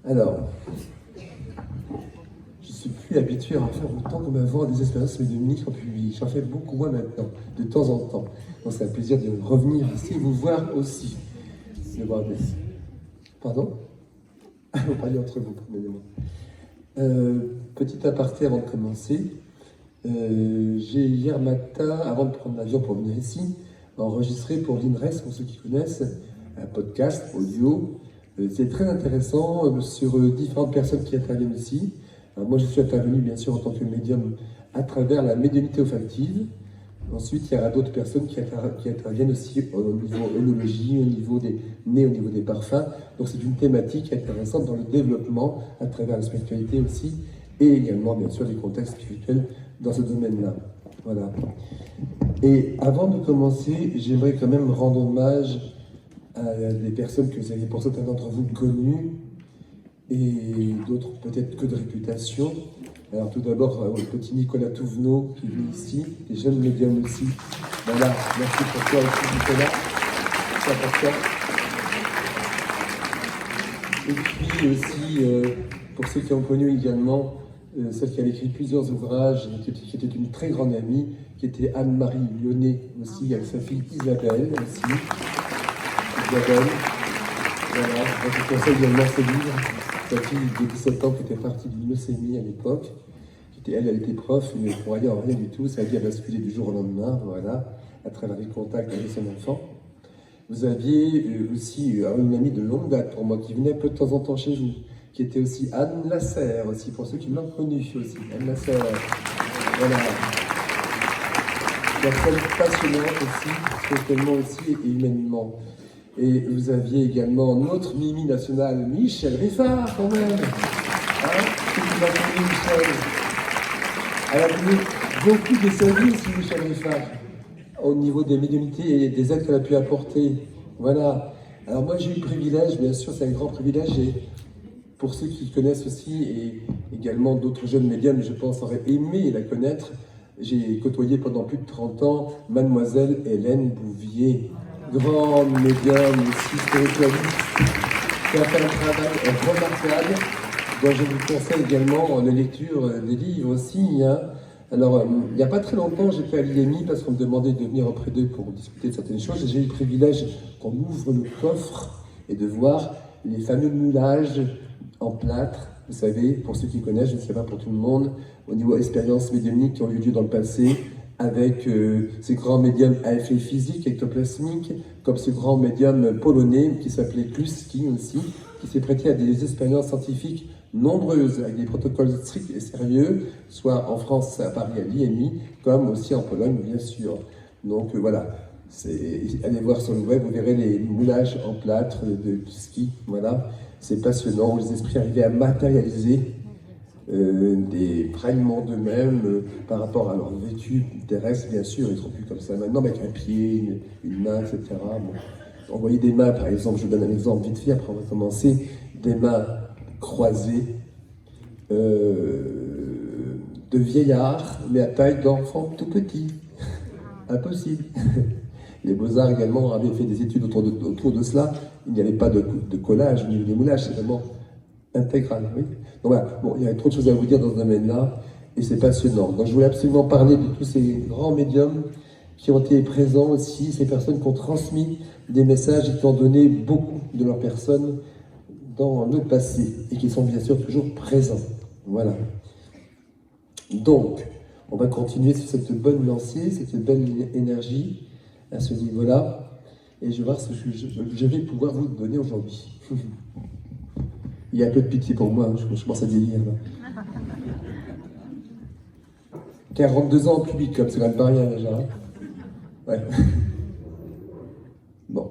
Alors, je suis plus habitué à faire autant comme avant des expériences médiumniques en public. J'en fais beaucoup moins maintenant, de temps en temps. Donc c'est un plaisir de revenir ici et vous voir aussi. De voir des... Pardon? Vous parlez entre vous, pardonnez-moi. Petit aparté avant de commencer. J'ai hier matin, avant de prendre l'avion pour venir ici, enregistré pour l'INRES, pour ceux qui connaissent, un podcast audio. C'est très intéressant sur différentes personnes qui interviennent ici. Alors moi, je suis intervenu bien sûr en tant que médium à travers la médiumnité olfactive. Ensuite, il y aura d'autres personnes qui interviennent aussi au niveau œnologie, au niveau des nez, au niveau des parfums. Donc c'est une thématique intéressante dans le développement à travers la spiritualité aussi, et également bien sûr les contextes spirituels dans ce domaine-là. Voilà. Et avant de commencer, j'aimerais quand même rendre hommage à des personnes que vous avez pour certains d'entre vous connues et d'autres peut-être que de réputation. Alors tout d'abord, le petit Nicolas Touvenot qui est venu ici, des jeunes médiums aussi. Voilà, merci pour toi aussi Nicolas, c'est important. Et puis aussi, pour ceux qui ont connu également, celle qui a écrit plusieurs ouvrages, qui était une très grande amie, qui était Anne-Marie Lyonnais aussi, avec sa fille Isabelle aussi. Isabelle, voilà, je conseille également ce livre. Sa fille de 17 ans qui était partie d'une leucémie à l'époque. Elle était prof, mais pour rien en rien du tout. Sa vie a basculé du jour au lendemain, voilà, à travers les contacts avec son enfant. Vous aviez aussi une amie de longue date pour moi qui venait peu de temps en temps chez vous, qui était aussi Anne Lasserre, aussi, pour ceux qui l'ont connue aussi. Anne Lasserre, voilà. Personne passionnante aussi, spirituellement aussi et humainement. Et vous aviez également notre Mimi nationale, Michel Riffard, quand même. Hein? Qui vous a connu, Michel? Elle a donné beaucoup de services aussi, Michel Riffard, au niveau des médiumnités et des aides qu'elle a pu apporter. Voilà. Alors moi, j'ai eu le privilège, bien sûr, c'est un grand privilège, et pour ceux qui connaissent aussi, et également d'autres jeunes médiums, je pense, auraient aimé la connaître, j'ai côtoyé pendant plus de 30 ans Mademoiselle Hélène Bouvier, grande médium aussi spiritualiste, qui a fait un travail remarquable, dont je vous conseille également la lecture des livres aussi. Hein. Alors, il n'y a pas très longtemps, j'étais à l'IMI parce qu'on me demandait de venir auprès d'eux pour discuter de certaines choses, et j'ai eu le privilège qu'on ouvre le coffre et de voir les fameux moulages en plâtre. Vous savez, pour ceux qui connaissent, je ne sais pas pour tout le monde, au niveau expériences médiumniques qui ont eu lieu dans le passé, avec ces grands médiums à effet physique, ectoplasmique, comme ce grand médium polonais qui s'appelait Kluski aussi, qui s'est prêté à des expériences scientifiques nombreuses, avec des protocoles stricts et sérieux, soit en France, à Paris, à l'IMI, comme aussi en Pologne, bien sûr. Donc voilà, allez voir sur le web, vous verrez les moulages en plâtre de Kluski, voilà. C'est passionnant, les esprits arrivaient à matérialiser des fragments d'eux-mêmes par rapport à leur vécu terrestre, bien sûr, ils ne sont plus comme ça maintenant, avec un pied, une main, etc. Bon. On voyait des mains, par exemple, je vous donne un exemple vite fait, après on va commencer, des mains croisées de vieillards, mais à taille d'enfants tout petits. Impossible. Les Beaux-Arts également avaient fait des études autour de cela. Il n'y avait pas de collage au niveau des moulages, c'est vraiment intégral. Oui. Donc voilà, bon, il y a trop de choses à vous dire dans ce domaine-là, et c'est passionnant. Donc je voulais absolument parler de tous ces grands médiums qui ont été présents aussi, ces personnes qui ont transmis des messages et qui ont donné beaucoup de leur personne dans le passé, et qui sont bien sûr toujours présents. Voilà. Donc, on va continuer sur cette bonne lancée, cette belle énergie à ce niveau-là, et je vais voir ce que je vais pouvoir vous donner aujourd'hui. Il y a un peu de pitié pour moi, hein, je commence à vieillir là. 42 ans en public, comme c'est quand même pas rien déjà. Hein. Ouais. Bon.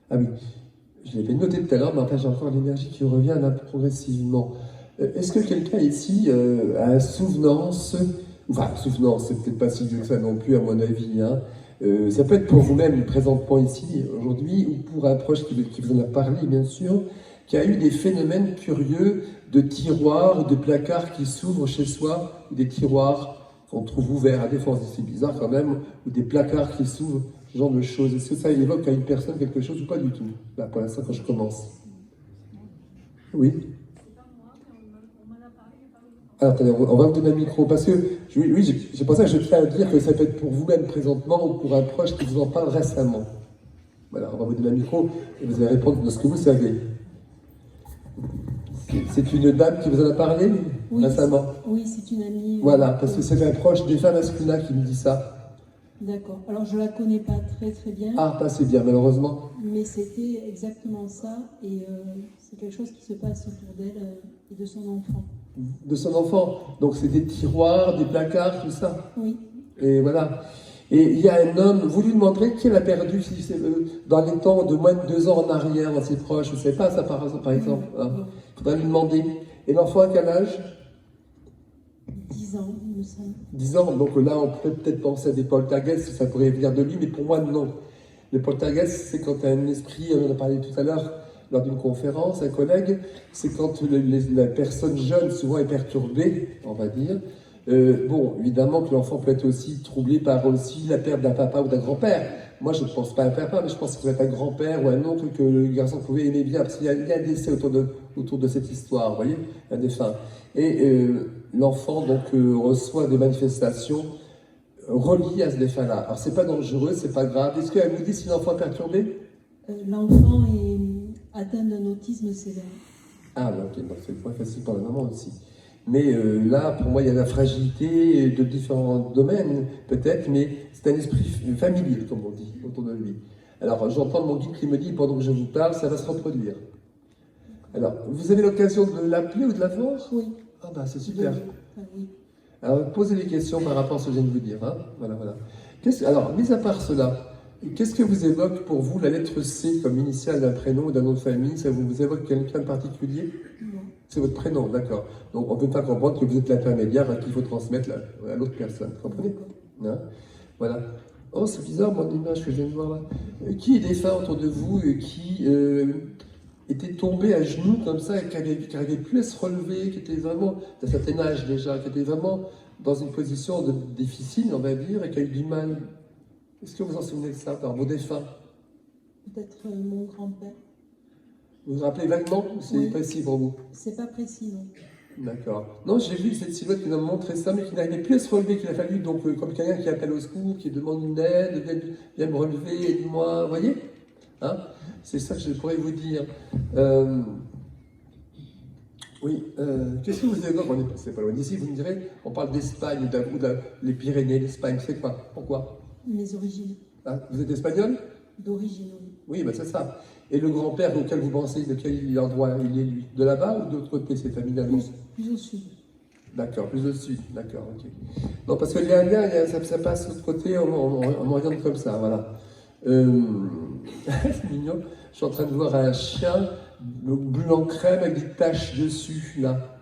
Ah oui, je l'avais noté tout à l'heure, mais après j'ai encore l'énergie qui revient là progressivement. Est-ce que quelqu'un ici a une souvenance, enfin souvenance, c'est peut-être pas si vieux que ça non plus à mon avis, hein. Ça peut être pour vous-même, présentement ici, aujourd'hui, ou pour un proche qui vous en a parlé, bien sûr, qui a eu des phénomènes curieux de tiroirs, de placards qui s'ouvrent chez soi, ou des tiroirs qu'on trouve ouverts à défense, c'est bizarre quand même, ou des placards qui s'ouvrent. ce genre de choses. Est-ce que ça évoque à une personne quelque chose ou pas du tout? Là, pour l'instant, quand je commence. Oui. Alors, attendez, on va vous donner un micro, parce que, oui, c'est pour ça que je tiens à dire que ça peut être pour vous-même présentement ou pour un proche qui vous en parle récemment. Voilà, on va vous donner un micro et vous allez répondre de ce que vous savez. C'est une dame qui vous en a parlé récemment? Oui, c'est une amie. Voilà, parce que c'est un proche déjà masculin qui me dit ça. D'accord. Alors, je la connais pas très très bien. Ah, pas assez bien, malheureusement. Mais c'était exactement ça. Et c'est quelque chose qui se passe autour d'elle et de son enfant. De son enfant. Donc c'est des tiroirs, des placards, tout ça. Oui. Et voilà. Et il y a un homme, vous lui demanderez qui elle a perdu si c'est, dans les temps de moins de 2 ans en arrière, dans ses proches, je ne sais pas ça par exemple. Il faudrait lui demander. Et l'enfant à quel âge? 10 ans, il me semble. 10 ans, donc là on pourrait peut-être penser à des poltergeists, ça pourrait venir de lui, mais pour moi non. Les poltergeists, c'est quand un esprit, on en a parlé tout à l'heure lors d'une conférence, un collègue, c'est quand la personne jeune souvent est perturbée, on va dire. Bon, évidemment que l'enfant peut être aussi troublé par aussi la perte d'un papa ou d'un grand-père. Moi, je ne pense pas à un papa, mais je pense que ça peut être un grand-père ou un oncle que le garçon pouvait aimer bien, parce qu'il y a un décès autour de cette histoire, vous voyez, un défunt. Et l'enfant, donc, reçoit des manifestations reliées à ce défunt-là. Alors, c'est pas dangereux, c'est pas grave. Est-ce qu'elle vous dit si l'enfant est perturbé? L'enfant est atteint d'un autisme sévère. Ah, ok, donc c'est le point facile pour la maman aussi. Mais là, pour moi, il y a la fragilité de différents domaines, peut-être, mais c'est un esprit familier, comme on dit, autour de lui. Alors, j'entends mon guide qui me dit, pendant que je vous parle, ça va se reproduire. Alors, vous avez l'occasion de l'appeler ou de la voir? Oui. Ah, bah, c'est super. Oui. Alors, posez des questions par rapport à ce que je viens de vous dire. Hein. Voilà, voilà. Alors, mis à part cela, qu'est-ce que vous évoque pour vous la lettre C comme initiale d'un prénom ou d'un nom de famille? Ça vous évoque quelqu'un de particulier? Non. C'est votre prénom, d'accord. Donc on ne peut pas comprendre que vous êtes l'intermédiaire qu'il faut transmettre à l'autre personne. Vous comprenez? Hein? Voilà. Oh, c'est bizarre, mon image que je viens de voir là. Qui est défunt autour de vous qui était tombé à genoux comme ça et qui n'arrivait plus à se relever, qui était vraiment, d'un certain âge déjà, qui était vraiment dans une position difficile, on va dire, et qui a eu du mal? Est-ce que vous en souvenez de ça, par vos défunts? Peut-être mon grand-père. Vous vous rappelez vaguement? C'est précis pour vous? C'est pas précis, non. D'accord. Non, j'ai vu cette silhouette qui m'a montré ça, mais qui n'arrivait plus à se relever, qu'il a fallu, donc, comme quelqu'un qui appelle au secours, qui demande une aide, viens me relever, aide-moi, vous voyez? Hein? C'est ça que je pourrais vous dire. Oui, qu'est-ce que vous évoquez? C'est pas loin d'ici, vous me direz, on parle d'Espagne, les Pyrénées, l'Espagne, c'est quoi? Pourquoi? Mes origines. Ah, vous êtes espagnol? D'origine, oui. Oui, ben c'est ça. Et le grand-père auquel vous pensez, de quel endroit il est, lui? De là-bas ou de l'autre côté, c'est familialement? Plus au sud. D'accord, plus au sud, d'accord, ok. Non, parce qu'il y a un lien, ça passe de l'autre côté, on m'oriente comme ça, voilà. C'est mignon. Je suis en train de voir un chien blanc crème avec des taches dessus, là.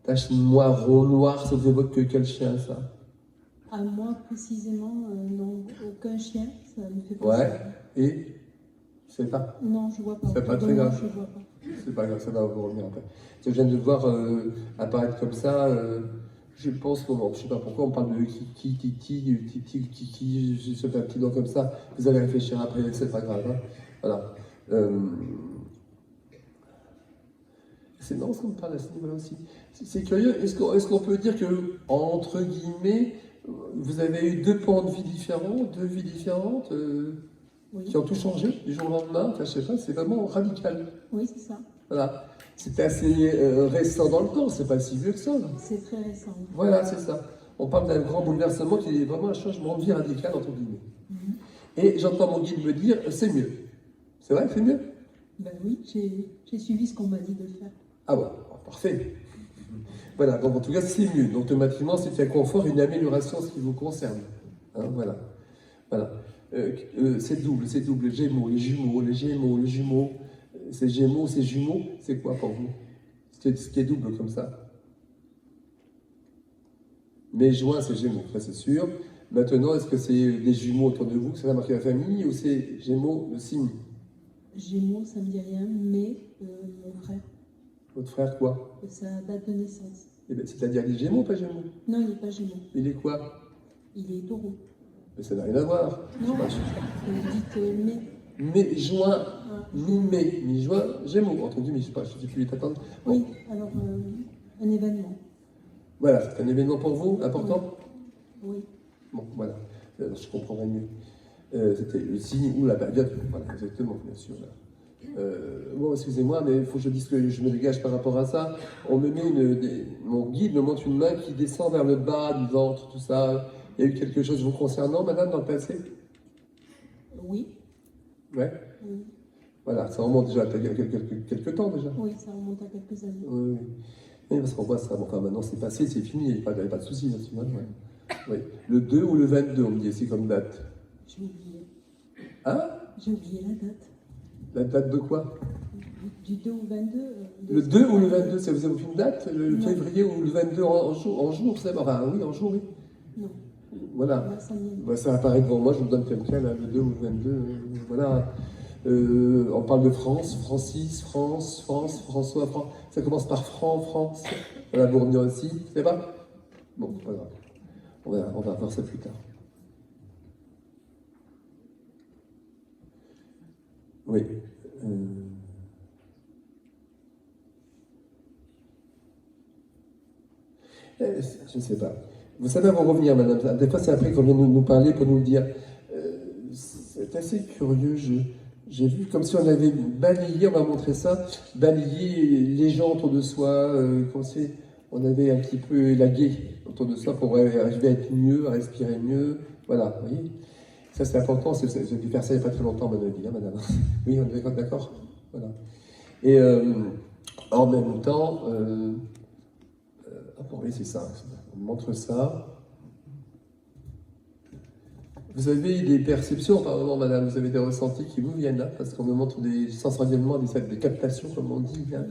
Taches noires, ça vous évoque quel chien, ça? À moi, précisément, non. Aucun chien, ça me fait pas. Ouais, et? Je sais pas. Non, je vois pas. C'est pas très grave. Je vois pas. C'est pas grave, ça va vous revenir après. Je viens de le voir apparaître comme ça. Je pense, bon, je sais pas pourquoi on parle de Titi, je sais pas, un petit nom comme ça. Vous allez réfléchir après, c'est pas grave. Hein. Voilà. C'est marrant ce qu'on me parle à ce niveau-là aussi. C'est curieux. Est-ce qu'on peut dire que, entre guillemets, vous avez eu 2 pans de vie différents, 2 vies différentes oui. Qui ont tout changé du jour au lendemain? Enfin, je sais pas, c'est vraiment radical. Oui, c'est ça. Voilà. C'était assez récent dans le temps, c'est pas si vieux que ça. C'est très récent. Voilà, c'est ça. On parle d'un grand bouleversement qui est vraiment un changement de vie radical, entre guillemets. Et j'entends mon guide me dire, c'est mieux. C'est vrai que c'est mieux? Ben oui, j'ai suivi ce qu'on m'a dit de faire. Ah bon, parfait. Voilà, donc en tout cas, c'est mieux. Donc automatiquement, c'est un confort, une amélioration en ce qui vous concerne. Hein, voilà. Voilà. C'est double, Gémeaux, les jumeaux, c'est Gémeaux, c'est jumeaux, c'est quoi pour vous? Ce qui est double comme ça. Mais juin, c'est Gémeaux, ça c'est sûr. Maintenant, est-ce que c'est des jumeaux autour de vous que ça va marquer la famille ou c'est Gémeaux, le signe? Gémeaux, ça me dit rien, mais mon frère. Votre frère quoi? Sa date de naissance. Eh ben, c'est-à-dire les Gémeaux ou pas Gémeaux? Non, il n'est pas Gémeaux. Il est quoi? Il est Taureau. Mais ça n'a rien à voir. Non, Je sais vous dites mai. mai, juin, Ah. mi-mai, mi-juin, Gémeaux, entre guillemets, je sais pas, je ne sais plus vite attendre. Bon. Oui, alors un événement. Voilà, c'est un événement pour vous, important? Oui. Bon, voilà, je comprendrai mieux. C'était le signe ou la période, voilà, exactement, bien sûr. Là. Bon, excusez-moi, mais il faut que je dise que je me dégage par rapport à ça. On me met mon guide me montre une main qui descend vers le bas du ventre, tout ça. Il y a eu quelque chose vous concernant, madame, dans le passé? Oui. Ouais. Oui. Voilà, ça remonte déjà à quelques temps déjà. Oui, ça remonte à quelques années. Oui, oui. Oui, parce qu'on voit ça, bon, enfin maintenant c'est passé, c'est fini, il n'y avait pas de souci là-dessus. Hein, ouais. Oui. Le 2 ou le 22, on me dit, c'est comme date. J'ai oublié. Hein? J'ai oublié la date. La date de quoi? Du 2 au 22. Le 2 ou le 22, ça vous avez aucune date? Le Non. février ou le 22 en jour, c'est enfin oui, en jour, oui. Non. Voilà. Moi, ça me... Bah, ça apparaît devant moi, je vous donne quelqu'un, là, le 2 ou le 22. Voilà. On parle de France, Francis, France, François, France. Ça commence par France. Voilà, Bourgnon aussi. C'est pas? Bon, pas grave. On va voir ça plus tard. Oui. Je ne sais pas. Vous savez, avant de revenir, madame, des fois c'est après qu'on vient nous parler pour nous le dire. C'est assez curieux. J'ai vu comme si on avait balayé, on m'a montré ça, balayé les gens autour de soi, comme si on avait un petit peu élagué autour de soi pour arriver à être mieux, à respirer mieux. Voilà, vous voyez. Ça c'est important, j'ai dû faire ça il n'y a pas très longtemps, madame, Oui, on est d'accord. Voilà. Et en même temps, oui, c'est ça, on montre ça. Vous avez des perceptions par moment, madame, vous avez des ressentis qui vous viennent là, parce qu'on me montre sensoriellement des captations, comme on dit. Hein.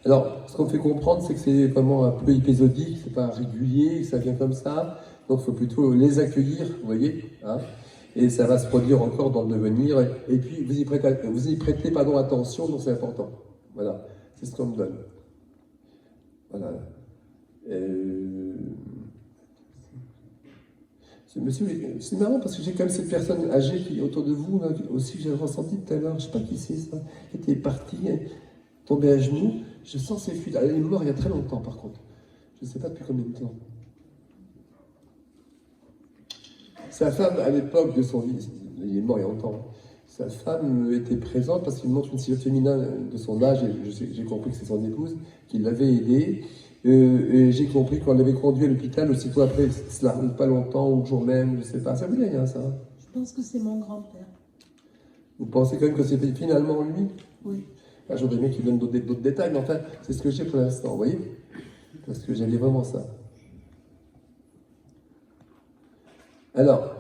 Alors, ce qu'on fait comprendre, c'est que c'est vraiment un peu épisodique, c'est pas régulier, ça vient comme ça, donc il faut plutôt les accueillir, vous voyez, hein, et ça va se produire encore dans le devenir, et puis vous y prêtez attention, donc c'est important. Voilà, c'est ce qu'on me donne. Voilà. Monsieur, c'est marrant parce que j'ai quand même cette personne âgée qui est autour de vous, là, aussi j'ai ressenti tout à l'heure, je ne sais pas qui c'est ça, qui était parti, tombé à genoux, je sens ses fuites. Elle est morte il y a très longtemps par contre, je ne sais pas depuis combien de temps. Sa femme, à l'époque de son vie, il est mort il y a longtemps, sa femme était présente parce qu'il montre une silhouette féminine de son âge, et j'ai compris que c'est son épouse, qui l'avait aidé. Et j'ai compris qu'on l'avait conduit à l'hôpital aussitôt après cela, pas longtemps, ou le jour même, je ne sais pas. Ça vous dit rien, ça? Je pense que c'est mon grand-père. Vous pensez quand même que c'était finalement lui? Oui. Ah, j'aurais aimé qu'il donne d'autres détails, mais enfin, c'est ce que j'ai pour l'instant, vous voyez? Parce que j'avais vraiment ça. Alors,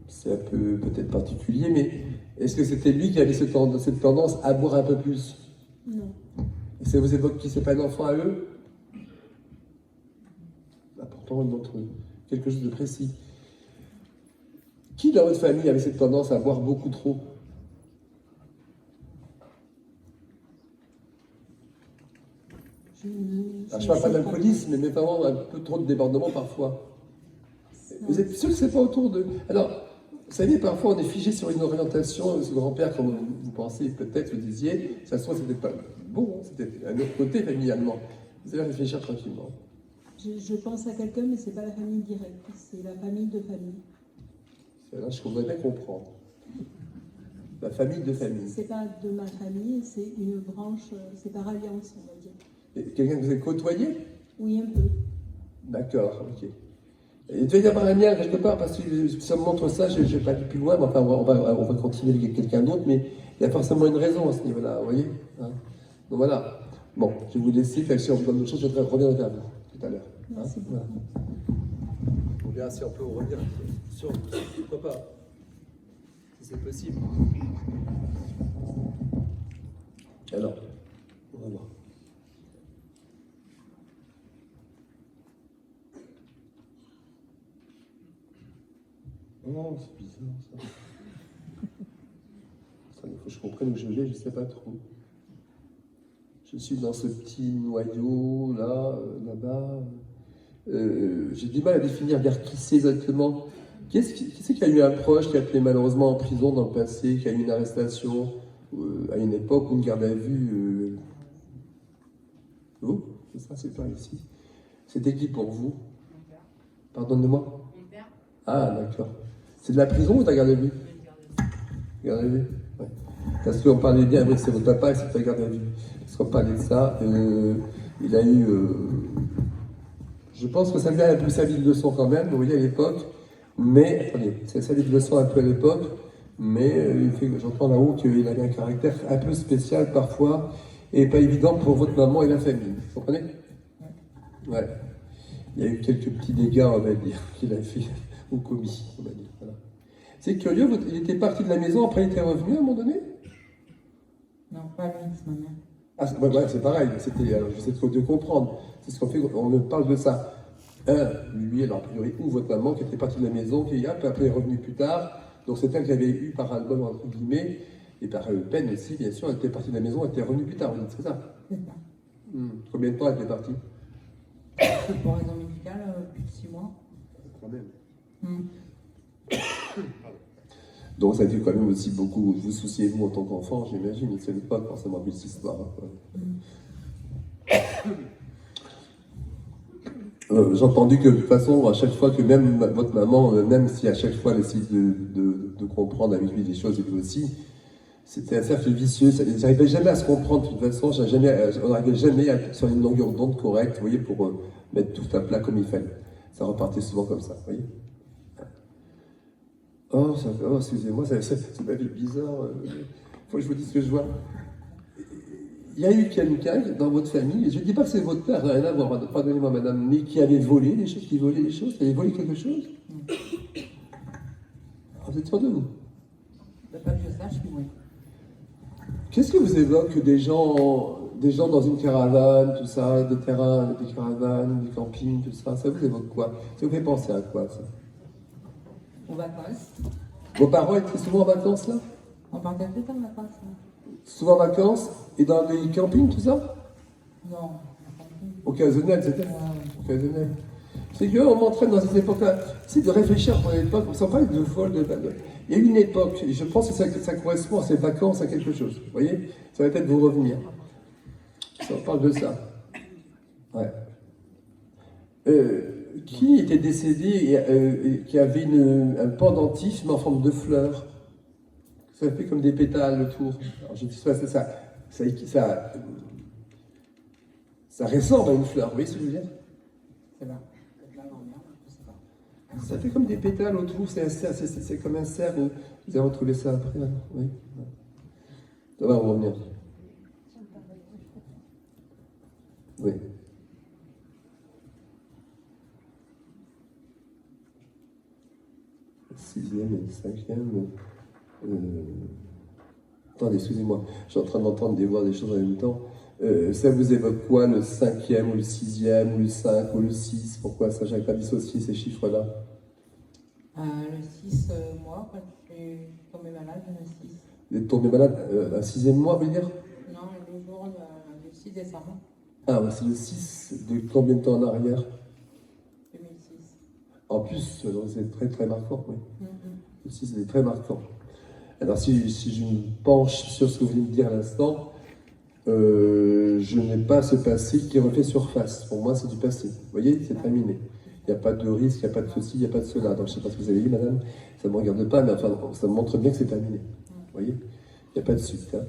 c'est un peu peut-être particulier, mais est-ce que c'était lui qui avait cette tendance à boire un peu plus? Non. Et ça vous évoque qui? C'est pas un enfant à eux? Pourtant, il montre quelque chose de précis. Qui dans votre famille avait cette tendance à boire beaucoup trop? Je ne parle pas d'alcoolisme, mais vraiment un peu trop de débordement parfois. Vous êtes sûr que c'est pas autour de... Alors, vous savez, parfois on est figé sur une orientation, ce grand-père, comme vous pensez peut-être, vous disiez, ça se trouve, c'était pas bon, c'était un autre côté familialement. Vous allez réfléchir tranquillement. Je pense à quelqu'un, mais ce n'est pas la famille directe, c'est la famille de famille. C'est là, je voudrais bien comprendre. La famille de famille. C'est pas de ma famille, c'est une branche, c'est par alliance, on va dire. Quelqu'un que vous avez côtoyé? Oui, un peu. D'accord, ok. Il devait y avoir un lien quelque part, parce que ça me montre ça, je n'ai pas dit plus loin, mais enfin, on va continuer avec quelqu'un d'autre, mais il y a forcément une raison à ce niveau-là, vous voyez, hein. Donc voilà. Bon, je vais vous laisser, si on vous donne d'autres choses, je reviendrai vers vous tout à l'heure. Merci beaucoup. Voilà. On verra si on peut revenir sur, pourquoi pas, si c'est possible. Alors, on va voir. Oh, c'est bizarre ça. Il faut que je comprenne où je vais, je ne sais pas trop. Je suis dans ce petit noyau là, là-bas. J'ai du mal à définir vers qui c'est exactement. Qui c'est qui a eu un proche qui a été malheureusement en prison dans le passé, qui a eu une arrestation à une époque ou une garde à vue Vous? C'est ça, c'est pas ici. C'était qui pour vous? Pardonnez-moi. Ah, d'accord. C'est de la prison ou de la garde à vue? Garde à vue. Ouais. Parce qu'on parlait bien, oui, c'est votre papa et c'est ta garde à vue. Parce qu'on parlait de ça, il a eu. Je pense que ça lui a un peu servi de leçon quand même, vous voyez, à l'époque. Mais, attendez, ça servi de leçon un peu à l'époque, mais j'entends là-haut qu'il avait un caractère un peu spécial parfois, et pas évident pour votre maman et la famille. Vous comprenez? Ouais. Il y a eu quelques petits dégâts, on va dire, qu'il a fait, ou commis, on va dire. Voilà. C'est curieux, il était parti de la maison, après il était revenu à un moment donné? Non, pas lui, c'est ma mère. Ah, c'est pareil, j'essaie de comprendre. C'est ce qu'on fait, on me parle de ça. Lui, alors, a priori, ou votre maman qui était partie de la maison, qui après est revenue plus tard. Donc c'est elle qui avait eu par album, entre guillemets, et par peine aussi, bien sûr, elle était partie de la maison, elle était revenue plus tard, c'est ça? C'est ça. Combien de temps elle était partie? Pour raison médicale, plus de 6 mois. Quand même. Mm. Donc ça a dû quand même aussi beaucoup vous soucier, vous, en tant qu'enfant, j'imagine. Ce n'est pas forcément plus histoire. J'ai entendu que de toute façon, à chaque fois que même votre maman, même si à chaque fois elle essaye de comprendre avec lui des choses et vous aussi, c'était un cercle vicieux. Ils n'arrivaient jamais à se comprendre de toute façon. On n'arrivait jamais sur une longueur d'onde correcte, vous voyez, pour mettre tout à plat comme il fallait. Ça repartait souvent comme ça, vous voyez. Oh, excusez-moi, c'est ma vie bizarre. Faut que je vous dise ce que je vois. Il y a eu quelqu'un dans votre famille, et je ne dis pas que c'est votre père, rien à voir, pardonnez-moi madame, mais qui avait volé des choses, qui volait des choses, qui avait volé quelque chose? Vous êtes sûr de vous? Pas que je sache, oui. Qu'est-ce que vous évoquez des gens dans une caravane, tout ça, des terrains, des caravanes, des campings, tout ça, ça vous évoque quoi? Ça vous fait penser à quoi, ça? Aux vacances. Vos parents étaient souvent en vacances, là? On partait tout le temps en vacances. Hein. Souvent en vacances? Et dans les campings, tout ça? Non. Occasionnel, c'était occasionnel. C'est qu'on m'entraîne dans cette époque-là. C'est de réfléchir pour l'époque, on s'en parle de vol, Il y a eu une époque, et je pense que ça correspond à ces vacances, à quelque chose. Vous voyez? Ça va peut-être vous revenir. Ça, on parle de ça. Ouais. Qui était décédé et qui avait un pendentif, mais en forme de fleur? Ça fait comme des pétales autour. Alors je dis ça, ça ressemble à une fleur, vous voyez ce que je veux dire? C'est là. Peut-être là, non, je sais pas. Ça fait comme des pétales autour, c'est comme un cerf. Vous allez retrouver ça après, hein, oui. Ça va revenir. Oui. Sixième et cinquième. Attendez, excusez-moi, je suis en train d'entendre des voix, des choses en même temps. Ça vous évoque quoi, le 5e, ou le 6e, ou le 5, ou le 6? Pourquoi ça? J'avais pas dissocié ces chiffres-là. Le 6 mois, quand je suis tombée malade, le 6. Vous êtes tombé malade un 6e mois, vous voulez dire? Non, le jour du 6 décembre Ah, ouais, c'est le 6 de combien de temps en arrière? 2006. En plus, c'est très très marquant, oui. Mm-hmm. Le 6 c'est très marquant. Alors si je me penche sur ce que vous venez de dire à l'instant, je n'ai pas ce passé qui refait surface. Pour moi, c'est du passé. Vous voyez, c'est terminé. Il n'y a pas de risque, il n'y a pas de ceci, il n'y a pas de cela. Donc je ne sais pas ce que vous avez dit, madame, ça ne me regarde pas, mais enfin, ça me montre bien que c'est terminé. Vous voyez, il n'y a pas de suite. Hein.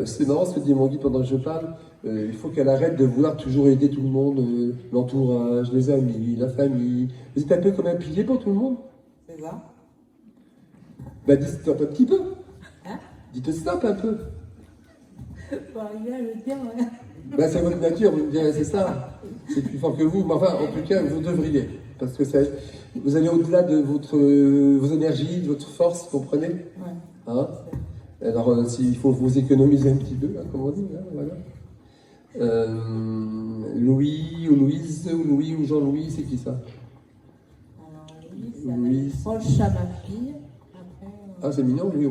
C'est marrant ce que dit mon guide pendant que je parle. Il faut qu'elle arrête de vouloir toujours aider tout le monde, l'entourage, les amis, la famille. Vous êtes un peu comme un pilier pour tout le monde. C'est ça. Ben, dites stop un petit peu. Hein? Dites stop un peu. Faut arriver à le dire, ouais. Ben, c'est votre nature, vous me direz, c'est ça. C'est plus fort que vous, mais enfin, en tout cas, vous devriez. Parce que vous allez au-delà de vos énergies, de votre force, vous comprenez? Ouais. Hein? Alors, il faut vous économiser un petit peu, hein, comme on dit, hein, voilà. Louis, ou Louise, ou Louis, ou Jean-Louis, c'est qui ça? Alors, Louis, c'est proche à ma fille. Après, Ah, c'est mignon, Louis,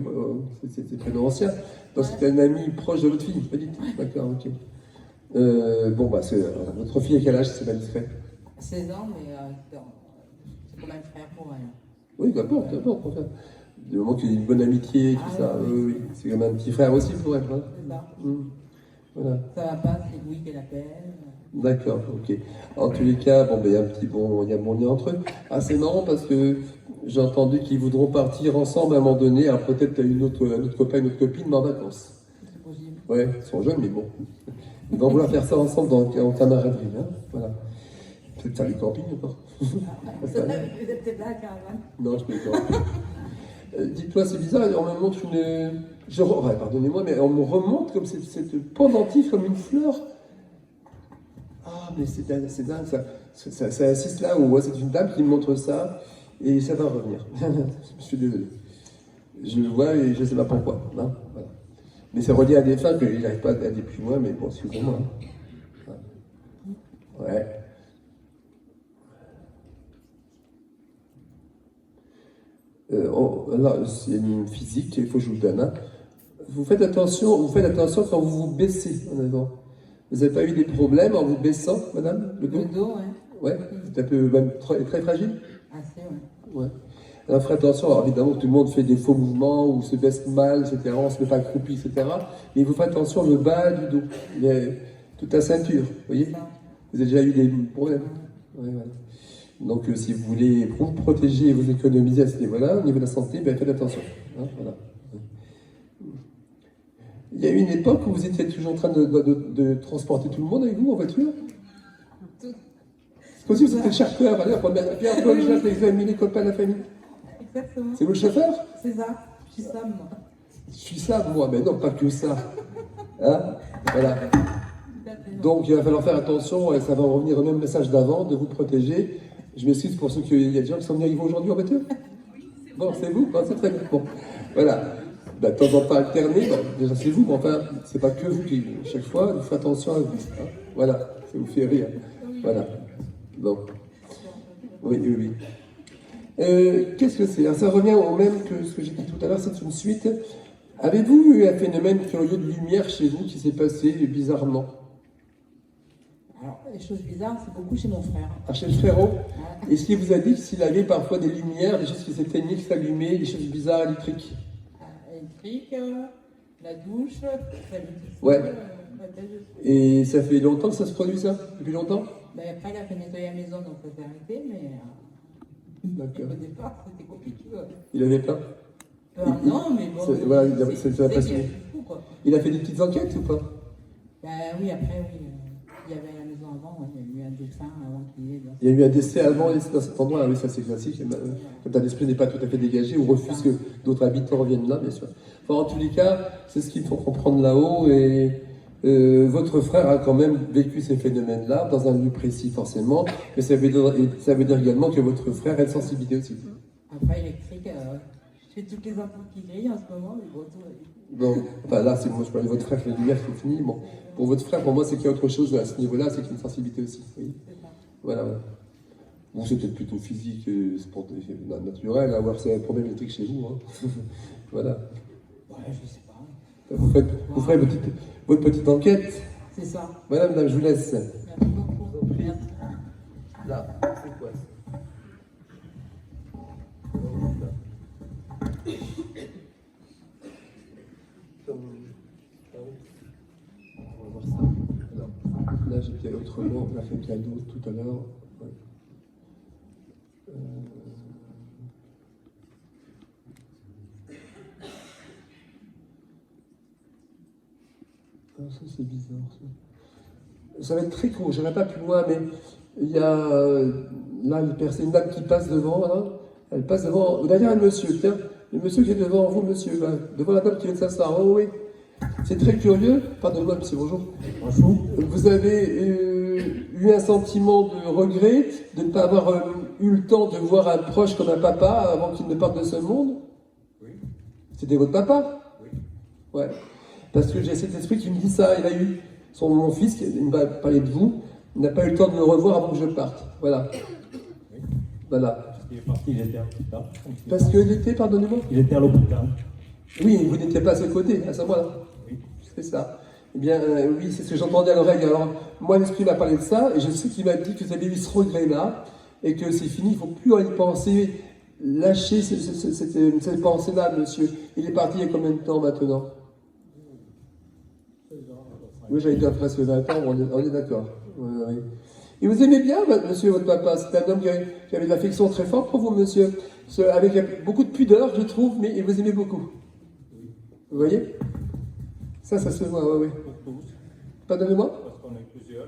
c'est très ancien. Donc, c'était un ami proche de votre fille, pas dit? D'accord, ok. Bon, bah, votre fille à quel âge, c'est pas discret? 16 ans, mais c'est comme un frère pour elle. Oui, d'abord, enfin. Du moment qu'il y a une bonne amitié, tout Ah, ça, oui. oui. C'est comme un petit frère aussi pour elle. Hein. C'est ça. Voilà. Ça va pas, c'est Louis qui l'appelle. D'accord, ok. En tous les cas, bon, ben, il y a un petit bon lien entre eux. Ah, c'est marrant parce que j'ai entendu qu'ils voudront partir ensemble à un moment donné. Alors peut-être un autre copain, une autre copine, mais en vacances. C'est possible. Ouais, ils sont jeunes, mais bon. Ils vont vouloir faire ça ensemble en camaraderie, hein. Voilà. Peut-être faire du camping encore. Vous êtes peut-être là, la caravane. Non, je peux pas. Dites-moi, c'est bizarre, on me montre une. Ouais, pardonnez-moi, mais on me remonte comme cette pendentif comme une fleur. Ah, mais c'est dingue, ça. Ça insiste là où c'est une dame qui me montre ça et ça va revenir. Je suis désolé. Je le vois et je ne sais pas pourquoi. Hein, voilà. Mais c'est relié à des fins que je n'arrive pas à aller plus loin, mais bon, excusez-moi. Hein. Ouais. Là, c'est une physique, il faut que je vous le donne. Hein. Vous faites attention quand vous vous baissez en avant. Vous n'avez pas eu des problèmes en vous baissant, madame, le dos? Le dos, ouais. Ouais, c'est un peu même très fragile. Assez, ouais. Ouais. Alors faites attention, alors évidemment tout le monde fait des faux mouvements ou se baisse mal, etc. On se met pas accroupi, etc. Mais il faut faire attention le bas du dos, toute la ceinture, vous voyez. Vous avez déjà eu des problèmes. Ouais, voilà. Donc si vous voulez vous protéger et vous économiser à ce niveau-là, au niveau de la santé, ben, faites attention. Hein, voilà. Il y a eu une époque où vous étiez toujours en train de transporter tout le monde avec vous en voiture. C'est comme si vous étiez le charceur, allez, Pierre, Paul, Jacques, les amis, les copains, la famille. Exactement. C'est vous le chauffeur? C'est ça. Je suis Sam, moi. Je suis ça, moi, mais non, pas que ça. Hein? Voilà. Donc, il va falloir faire attention, et ça va revenir au même message d'avant, de vous protéger. Je m'excuse pour ceux qu'il y a des gens qui sont venus avec vous aujourd'hui en voiture. Bon, c'est vous? Bon, c'est très bien. Bon, voilà. De temps en temps alterné, bon, déjà c'est vous, mais enfin, c'est pas que vous qui, chaque fois, vous faites attention à vous. Hein. Voilà, ça vous fait rire. Voilà. Donc, oui. Qu'est-ce que c'est? Ça revient au même que ce que j'ai dit tout à l'heure, c'est une suite. Avez-vous eu un phénomène curieux de lumière chez vous qui s'est passé bizarrement? Alors, les choses bizarres, c'est beaucoup chez mon frère. Ah, chez le frérot? Ouais. Est-ce qu'il vous a dit s'il avait parfois des lumières, des choses qui s'éteignaient, qui s'allumaient, des choses bizarres électriques? Électrique, la douche, la lumière. Ouais. La tête. Et ça fait longtemps que ça se produit, ça? Depuis longtemps? Ben, après, il a fait nettoyer la maison, donc ça s'est arrêté, mais D'accord. au départ, c'était compliqué. Il avait peur? Non, mais bon. Voilà, c'est la passion. Fou, quoi. Il a fait des petites enquêtes ou pas? Ben oui, après, oui. Il y avait à la maison avant, il y a eu un défunt avant qu'il y ait. Il y a eu un décès avant dans cet endroit, oui, ça c'est classique. Quand un esprit n'est pas tout à fait dégagé ou refuse que d'autres habitants reviennent là, bien sûr. Enfin, en tous les cas, c'est ce qu'il faut comprendre là-haut. Et votre frère a quand même vécu ces phénomènes-là, dans un lieu précis forcément, mais ça veut dire également que votre frère a une sensibilité aussi. Après, électrique, je fais toutes les ampoules qui grillent en ce moment, mais bon, tout va bien. Donc, enfin là, c'est moi, je parle de votre frère, la lumière c'est fini. Bon, pour votre frère, pour moi, c'est qu'il y a autre chose à ce niveau-là, c'est qu'il y a une sensibilité aussi. Oui. C'est ça. Voilà. Bon, c'est peut-être plutôt physique, naturel, hein, ou c'est un problème électrique chez vous. Hein. Voilà. Ouais, je sais pas. Vous ferez votre petite enquête. C'est ça. Voilà, madame, je vous laisse. Merci beaucoup. Merci. Là, c'est quoi ça? On va voir ça. Alors, là, j'étais autrement, on a fait cadeau tout à l'heure. Ouais. Ah, ça, c'est bizarre, ça. Ça va être très court, je n'irai pas plus loin, mais il y a là c'est une dame qui passe devant, là. Elle passe devant, derrière un monsieur, tiens, le monsieur qui est devant vous, monsieur, là, devant la dame qui vient de s'asseoir. Oh oui, c'est très curieux. Pardonnez-moi, monsieur, bonjour. Bonjour. Vous avez eu un sentiment de regret de ne pas avoir eu le temps de voir un proche comme un papa avant qu'il ne parte de ce monde? Oui. C'était votre papa? Oui. Ouais. Parce que j'ai cet esprit qui me dit ça. Il a eu mon fils, il m'a parlé de vous, il n'a pas eu le temps de me revoir avant que je parte. Voilà. Oui. Voilà. Il est parti, il était à l'hôpital. Parce qu'il était, pardonnez-moi? Il était à l'hôpital. Oui, vous n'étiez pas à ses côtés, à ce moment-là. Oui. C'est ça. Eh bien, oui, c'est ce que j'entendais à l'oreille. Alors, moi, l'esprit m'a parlé de ça, et je sais qu'il m'a dit que vous avez eu ce regret-là, et que c'est fini, il ne faut plus y penser lâché cette pensée-là, monsieur. Il est parti il y a combien de temps maintenant? Oui, j'avais dit presque 20 ans, on est d'accord. Oui. Et vous aimez bien, monsieur, votre papa? C'est un homme qui avait de l'affection très forte pour vous, monsieur. Avec beaucoup de pudeur, je trouve, mais vous aimez beaucoup. Vous voyez? Ça se voit, oui. Pardonnez-moi? Parce qu'on est plusieurs,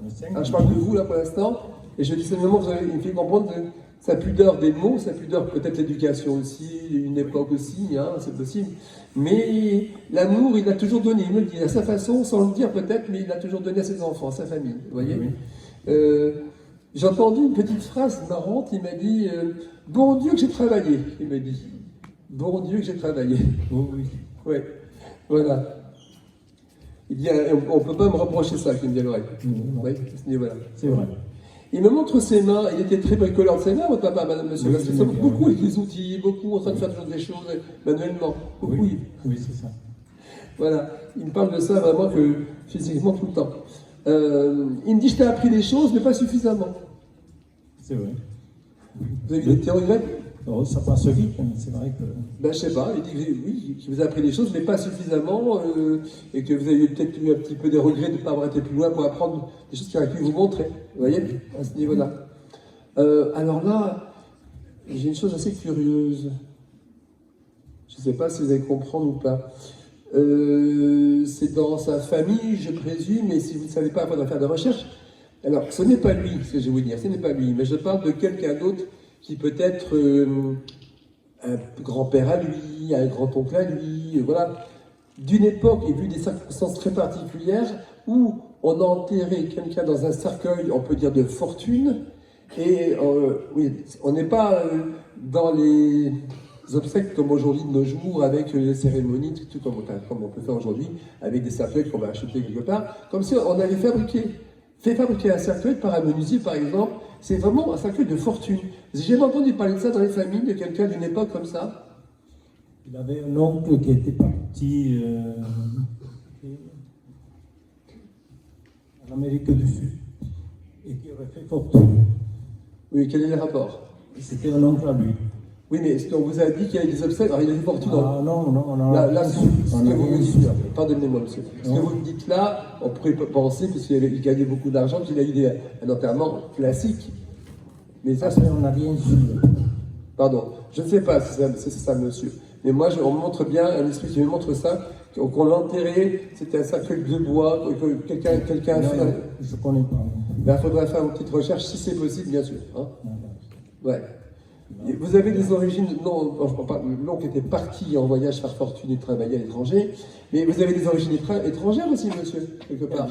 on est 5. Ah, je parle de vous, là, pour l'instant. Et je dis simplement, vous avez fait comprendre sa pudeur des mots, sa pudeur peut-être l'éducation aussi, une époque aussi, hein, c'est possible. Mais l'amour, il l'a toujours donné, il me le dit, à sa façon, sans le dire peut-être, mais il l'a toujours donné à ses enfants, à sa famille, vous voyez. Oui. J'ai entendu une petite phrase marrante, il m'a dit « Bon Dieu que j'ai travaillé », il m'a dit. « Bon Dieu que j'ai travaillé ». Oui, oui. Oui, voilà. Il dit « On ne peut pas me reprocher ça », qu'il me dit à l'oreille. Oui, à ce niveau-là. C'est vrai. Il me montre ses mains, il était très bricoleur de ses mains, votre papa, madame, monsieur, Oui, parce que c'est c'est bien, beaucoup oui. avec les outils, beaucoup en train de faire toujours des choses manuellement, beaucoup. Oui, oui, c'est ça. Voilà, il me parle de ça vraiment que physiquement tout le temps. Il me dit, je t'ai appris des choses, mais pas suffisamment. C'est vrai. Vous avez des théories grecques? Oh, ça passe vite, hein, c'est vrai que... Ben, je sais pas, il dit que oui, qu'il vous a appris des choses, mais pas suffisamment, et que vous avez peut-être eu un petit peu des regrets de ne pas avoir été plus loin pour apprendre des choses qu'il aurait pu vous montrer, vous voyez, à ce niveau-là. Alors là, j'ai une chose assez curieuse. Je ne sais pas si vous allez comprendre ou pas. C'est dans sa famille, je présume, et si vous ne savez pas, il faudra faire des recherches. Alors, ce n'est pas lui, ce que je vais vous dire, ce n'est pas lui, mais je parle de quelqu'un d'autre qui peut être un grand-père à lui, un grand-oncle à lui, voilà, d'une époque et vu des circonstances très particulières où on a enterré quelqu'un dans un cercueil, on peut dire de fortune, et oui, on n'est pas dans les obsèques comme aujourd'hui de nos jours, avec les cérémonies, tout comme on peut faire aujourd'hui, avec des cercueils qu'on va acheter quelque part, comme si on avait fait fabriquer un cercueil par un menuisier par exemple. C'est vraiment un cercueil de fortune. J'ai jamais entendu parler de ça dans les familles, de quelqu'un d'une époque comme ça. Il avait un oncle qui était parti en Amérique du Sud et qui aurait fait fortune. Oui, quel est le rapport? C'était un oncle à lui. Oui, mais est-ce qu'on vous a dit qu'il y avait des obsèques? Alors, il y a des fortunes. Ah non, non, Là, ce que vous me dites, pardonnez-moi, monsieur. Ce que Non. vous me dites là, on pourrait penser, puisqu'il gagnait beaucoup d'argent, qu'il a eu un enterrement classique. Mais ça, Après, on n'a rien su. pardon, je ne sais pas si c'est ça, monsieur. Mais moi, on me montre bien, un esprit qui me montre ça, qu'on l'a enterré, c'était un cercueil de bois, que quelqu'un a Non, fait. non, je ne connais pas. Ben, il faudra faire une petite recherche, si c'est possible, bien sûr. Hein. Non. Ouais. Et vous avez des origines, non, je ne parle pas, l'oncle était parti en voyage faire fortune et travailler à l'étranger, mais vous avez des origines étrangères aussi, monsieur, quelque part.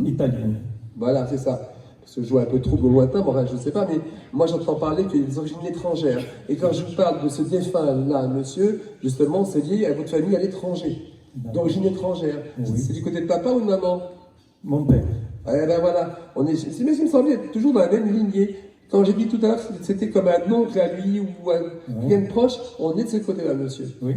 Italienne. Voilà, c'est ça. Parce que je vois un peu trop au lointain, bon, je ne sais pas, mais moi j'entends parler qu'il y a des origines étrangères. Et quand je vous parle de ce défunt-là, monsieur, justement, c'est lié à votre famille à l'étranger, d'origine étrangère. Oui. C'est du côté de papa ou de maman? Mon père. Eh ben voilà, mais il me semblait être toujours dans la même lignée. Quand j'ai dit tout à l'heure que c'était comme un oncle à lui ou quelqu'un de proche, on est de ce côté-là, monsieur. Oui.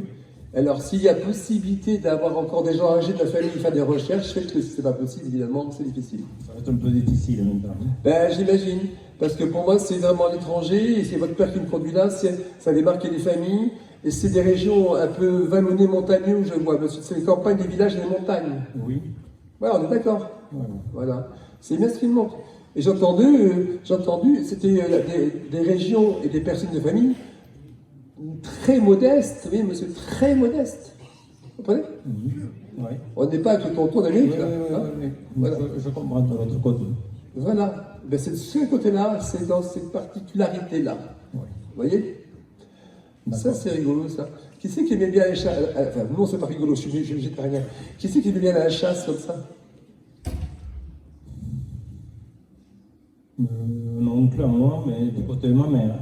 Alors, s'il y a possibilité d'avoir encore des gens âgés de la famille faire des recherches, faites-le. Si ce n'est pas possible, évidemment, c'est difficile. Ça va être un peu difficile maintenant. Ben, j'imagine. Parce que pour moi, c'est vraiment l'étranger, et c'est votre père qui me conduit là, ça avait marqué les familles, et c'est des régions un peu vallonnées, montagneuses, je vois, monsieur. C'est les campagnes, des villages et des montagnes. Oui. Ouais, on est d'accord. Voilà. Voilà. C'est bien ce qu'il me montre. Et j'ai entendu, c'était des régions et des personnes de famille très modestes, vous voyez, monsieur, très modestes. Vous comprenez? Oui. On n'est pas avec le tonton d'Amérique, là. Hein? Voilà. Je comprends de l'autre côté. Voilà. Ben, c'est de ce côté-là, c'est dans cette particularité-là. Oui. Vous voyez? Ça, c'est rigolo, ça. Qui c'est qui aimait bien la chasse? Enfin, non, c'est pas rigolo, je suis végétarien. Qui c'est qui aimait bien la chasse comme ça? Un oncle à moi, mais du côté de ma mère.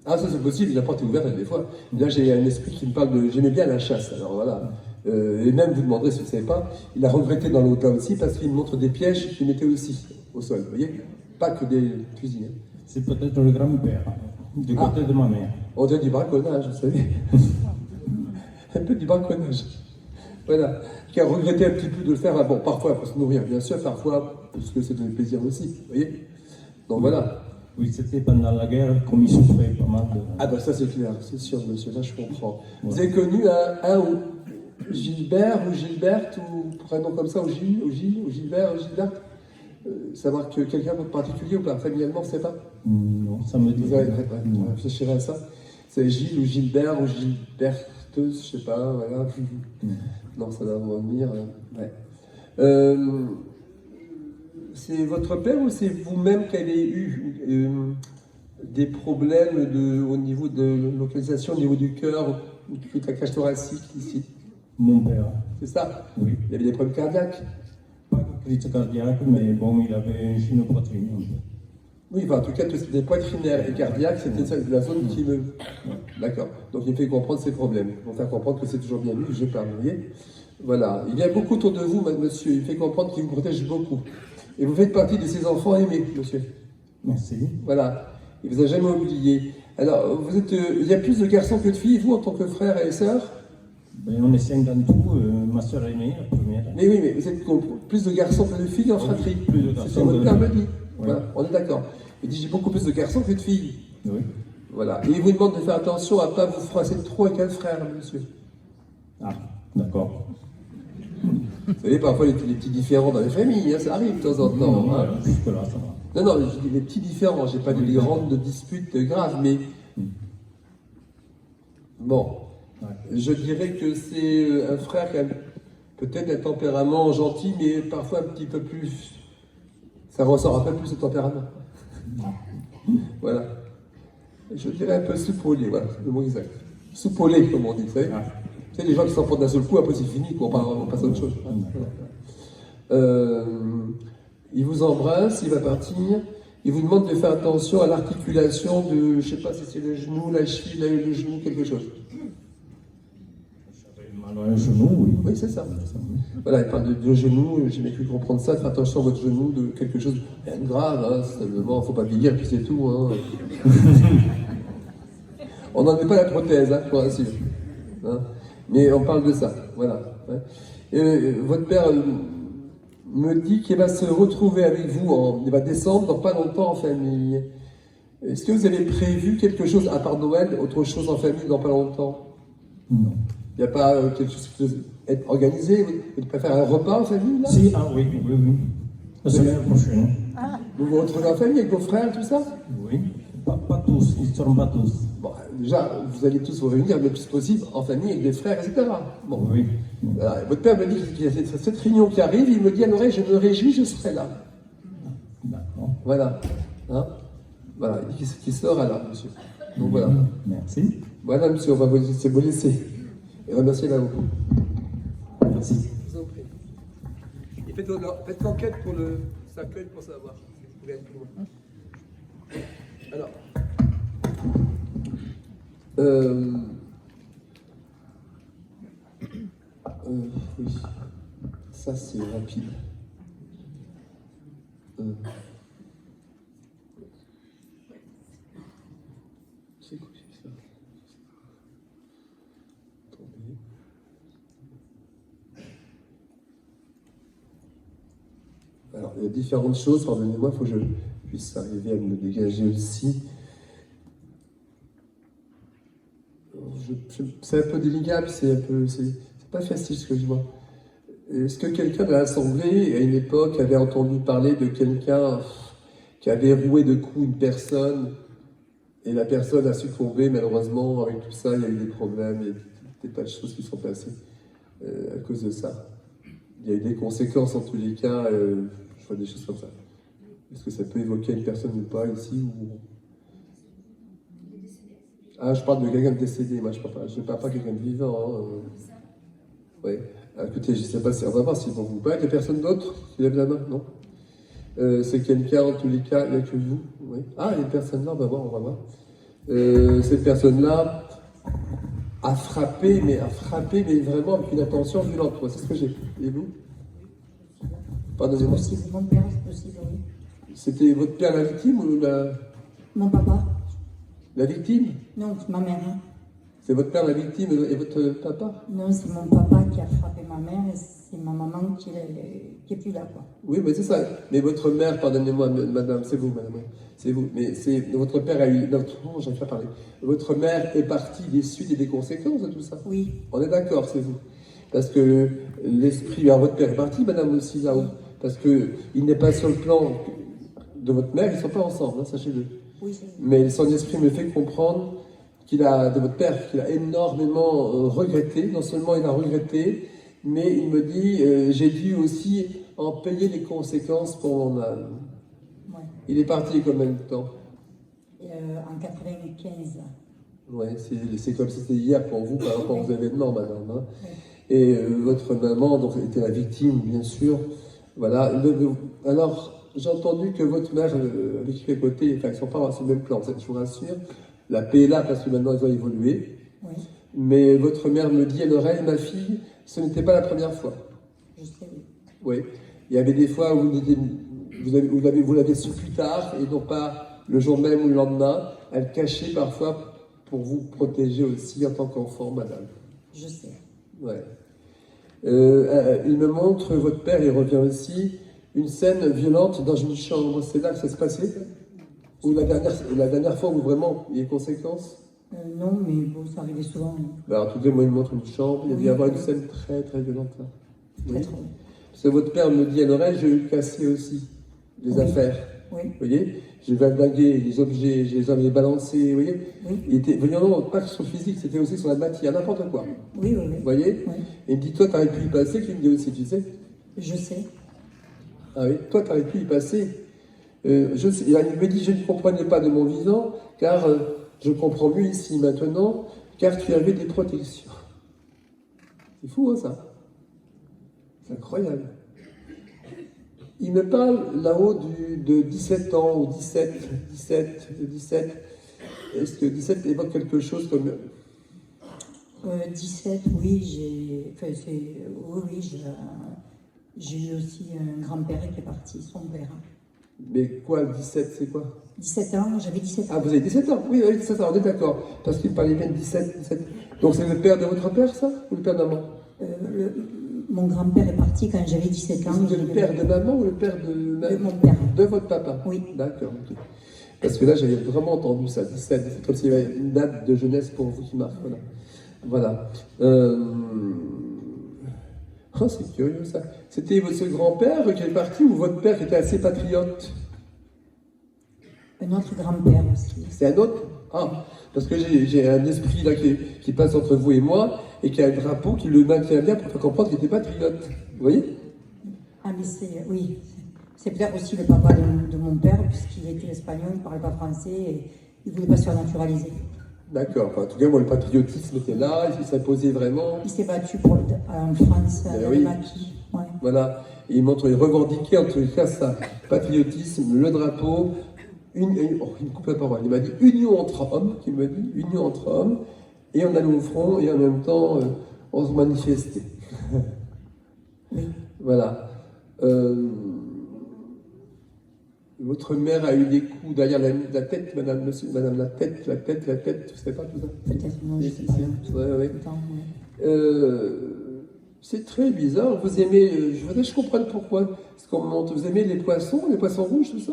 Ah, ça c'est possible, la porte est ouverte des fois. Là, j'ai un esprit qui me parle de. J'aimais bien la chasse, alors voilà. Et même, vous demanderez si vous ne savez pas, il a regretté dans l'autre là aussi parce qu'il montre des pièges qu'il mettait aussi au sol, vous voyez? Pas que des cuisines. C'est peut-être le grand-père, du côté de ma mère. On dirait du braconnage, vous savez. Un peu du braconnage. Voilà. Qui a regretté un petit peu de le faire. Bon, parfois pour se nourrir, bien sûr, parfois parce que c'est donner plaisir aussi, vous voyez? Donc voilà. Oui, c'était pendant la guerre, comme il souffrait pas mal de... Ah ben ça c'est clair, c'est sûr monsieur, là je comprends. Ouais. Vous avez connu un ou Gilbert ou Gilberte ou pour un nom comme ça, ou Gilles, ou Gilbert, ou Gilberte ça marque quelqu'un de particulier ou pas? Familialement, c'est pas? Non, ça me dit... Vous avez réfléchirez à ça. C'est Gilles ou Gilbert ou Gilberteuse, je sais pas, voilà. Non, ça va revenir. Ouais. C'est votre père ou c'est vous-même qui avez eu des problèmes au niveau de localisation, au niveau du cœur, de la cage thoracique ici? Mon père, C'est ça? oui. Il y avait des problèmes cardiaques? Pas de crise cardiaque, mais bon, il avait une gynopoitrine. Oui, enfin, en tout cas, tout ce qui était poitrinaire et cardiaque, c'était ça, la zone qui me... D'accord. Donc, il fait comprendre ses problèmes. Il fait comprendre que c'est toujours bien lui que je parle, vous voyez? Voilà. Il y a beaucoup autour de vous, monsieur. Il fait comprendre qu'il vous protège beaucoup. Et vous faites partie de ses enfants aimés, monsieur. Merci. Voilà. Il vous a jamais oublié. Alors, vous êtes... il y a plus de garçons que de filles, vous, en tant que frère et sœur? Ben, on est 5 dans tout, ma soeur aînée, la première. Mais oui, mais vous êtes plus de garçons que de filles en fratrie. Plus de garçons C'est ce que votre que père de me filles. dit. Oui. Voilà, on est d'accord. Il dit j'ai beaucoup plus de garçons que de filles. Oui. Voilà. Et il vous demande de faire attention à ne pas vous froisser trop avec un frère, monsieur. Ah, d'accord. Vous savez, parfois les petits différends dans les familles, hein, ça arrive de temps en temps. Hein. Jusque-là, ça va. Non, je dis les petits différends, j'ai pas dit des grandes disputes graves, mais... Bon, Ouais. je dirais que c'est un frère qui a peut-être un tempérament gentil, mais parfois un petit peu plus... Ça ressort un peu plus ce tempérament. Voilà. Je dirais un peu soupolé, voilà, c'est le mot exact. Soupolé, comme on dit, vous savez. Ah. Tu sais, les gens qui s'en font d'un seul coup, après c'est fini, quoi, on passe à autre chose. Il vous embrasse, il va partir. Il vous demande de faire attention à l'articulation de, je sais pas si c'est le genou, la cheville, le genou, quelque chose. J'avais mal à un genou, oui. Oui, c'est ça. Voilà, il parle de genou, j'ai bien cru comprendre ça, de faire attention à votre genou, de quelque chose, rien de grave, hein, simplement, faut pas vieillir, puis c'est tout. Hein. On n'en met pas la prothèse, hein, pour assurer. Hein. Mais on parle de ça, voilà. Ouais. Votre père me dit qu'il va se retrouver avec vous, il va descendre dans pas longtemps en famille. Est-ce que vous avez prévu quelque chose, à part Noël, autre chose en famille dans pas longtemps? Non. Il n'y a pas quelque chose qui peut être organisé? Vous préférez un repas en famille, là? Si, ah oui, oui, oui. La semaine prochaine. Vous vous retrouvez en famille avec vos frères, tout ça? Oui. Pas tous, ils ne seront pas tous. Bon, déjà, vous allez tous vous réunir le plus possible en famille avec des frères, etc. Bon. Oui. Voilà. Votre père me dit qu'il y a cette réunion qui arrive, il me dit à l'oreille, je me réjouis, je serai là. D'accord. Voilà. Hein? Voilà, il dit qu'il sera là, monsieur. Donc voilà. Merci. Voilà, monsieur, on va vous laisser. Et remerciez là-haut. Merci. Je vous en prie. Et faites l'enquête pour le cercueil pour savoir si vous pouvez aller plus loin. Alors, oui, ça c'est rapide. C'est quoi ça? Attendez. Alors, il y a différentes choses, pardonnez-moi, il faut que je puisse arriver à me dégager aussi. C'est un peu délicat, c'est pas facile ce que je vois. Est-ce que quelqu'un de l'Assemblée, à une époque, avait entendu parler de quelqu'un qui avait roué de coups une personne, et la personne a succombé, malheureusement, avec tout ça, il y a eu des problèmes, et des tas de choses qui sont passées à cause de ça. Il y a eu des conséquences en tous les cas, je vois des choses comme ça. Est-ce que ça peut évoquer une personne ou pas ici ou... Ah, je parle de quelqu'un de décédé, moi je ne parle pas de quelqu'un de vivant. Hein. Ouais. Écoutez, je ne sais pas si on va voir si vous vous parlez. Il y a personne d'autre qui lève la main? Non. C'est quelqu'un, en tous les cas, il n'y a que vous. Oui. Ah, il y a une personne là, on va voir. Cette personne-là a frappé, mais vraiment avec une intention violente. C'est ce que j'ai. Et vous? Pardonnez-moi. C'est mon père, c'est possible, oui. C'était votre père la victime ou Mon papa? la victime? Non, c'est ma mère. Hein. C'est votre père la victime et votre papa? Non, c'est mon papa qui a frappé ma mère et c'est ma maman qui est plus là, quoi. Oui, mais c'est ça. Mais votre mère, pardonnez-moi, madame, c'est vous, madame, c'est vous. Mais c'est votre père a eu oh, j'arrive pas à parler. Votre mère est partie des suites et des conséquences de tout ça. Oui, On est d'accord, c'est vous. Parce que l'esprit, alors votre père est parti, madame aussi là-haut. Parce que il n'est pas sur le plan de votre mère, ils sont pas ensemble, hein, sachez-le. oui, c'est Mais son esprit me fait comprendre de votre père, qu'il a énormément regretté. Non seulement il a regretté, mais il me dit, j'ai dû aussi en payer les conséquences pour mon âme. ouais. Il est parti combien de temps? En 95. Ouais, c'est comme si c'était hier pour vous par rapport aux événements, madame. Hein. Oui. Et votre maman donc, était la victime, bien sûr. Voilà. Alors, j'ai entendu que votre mère, avec qui à côté, enfin, ils ne sont pas sur le même plan, je vous rassure. La paix est là parce que maintenant, ils ont évolué. Oui, Mais votre mère me dit à l'oreille, ma fille, ce n'était pas la première fois. je sais, oui. Oui. Il y avait des fois où vous l'avez su plus tard, et non pas le jour même ou le lendemain. Elle cachait parfois pour vous protéger aussi en tant qu'enfant, madame. Je sais. Ouais. Il me montre, votre père, il revient aussi, une scène violente dans une chambre. C'est là que ça se passait? Ou la dernière fois où vraiment il y a conséquences? Non, mais bon, ça arrivait souvent. Ben, en tout cas, moi, il me montre une chambre. Il y a dû y Oui. avoir une scène très, très violente là. Très Oui. trop. Parce que votre père me dit à l'oreille, j'ai eu cassé aussi des Oui. affaires. Oui, Vous voyez? J'ai valdingué les objets, je les avais balancés, vous voyez? oui, Il était, non, pas que sur le physique, c'était aussi sur la matière, n'importe quoi. oui, oui, Vous oui. voyez? Oui. Et il me dit, toi, t'aurais pu y passer, qu'il me dit aussi, tu sais? Je sais. Ah oui, toi, t'aurais pu y passer. Il me dit, je ne comprenais pas de mon vivant, car je comprends mieux ici, maintenant, car tu avais des protections. C'est fou, hein, ça? C'est incroyable. Il me parle là-haut de 17 ans, ou 17. Est-ce que 17 évoque quelque chose comme... 17, oui, j'ai eu aussi un grand-père qui est parti, son père. Mais quoi, 17, c'est quoi? 17 ans, j'avais 17 ans. Ah, vous avez 17 ans? Oui, oui, 17 ans, on est d'accord. Parce qu'il parlait bien de 17. Donc c'est le père de votre père, ça? Ou le père de maman? Mon grand-père est parti quand j'avais 17 ans. C'est le père de maman ou le père de mon père. de votre papa? Oui. D'accord, ok. Parce que là, j'avais vraiment entendu ça, 17. C'est comme s'il y avait une date de jeunesse pour vous qui marque. Voilà. Oh, c'est curieux ça. C'était votre grand-père qui est parti ou votre père qui était assez patriote? Un autre grand-père aussi. C'est un autre? Ah, parce que j'ai un esprit là qui passe entre vous et moi et qui a un drapeau qui le maintient bien pour faire comprendre qu'il était patriote. Vous voyez? Ah, mais oui. C'est peut-être aussi le papa de mon père, puisqu'il était espagnol, il ne parlait pas français et il ne voulait pas se faire naturaliser. D'accord. Enfin, en tout cas, moi, le patriotisme était là, il s'imposait vraiment. Il s'est battu en France, à oui. Maquis. Ouais. Voilà. Et il revendiquait en tous les cas ça. Patriotisme, le drapeau. Il me coupe la parole. Il m'a dit union entre hommes, qu'il me dit, union entre hommes, et on allait au front et en même temps on se manifestait. Oui. Voilà. Votre mère a eu des coups derrière la tête, madame, la tête, tu sais pas tout ça? Peut-être, non, je ne sais pas. Ouais. Attends, ouais. C'est très bizarre. Vous aimez, je voudrais que je comprenne pourquoi. Parce qu'on montre, vous aimez les poissons rouges, tout ça?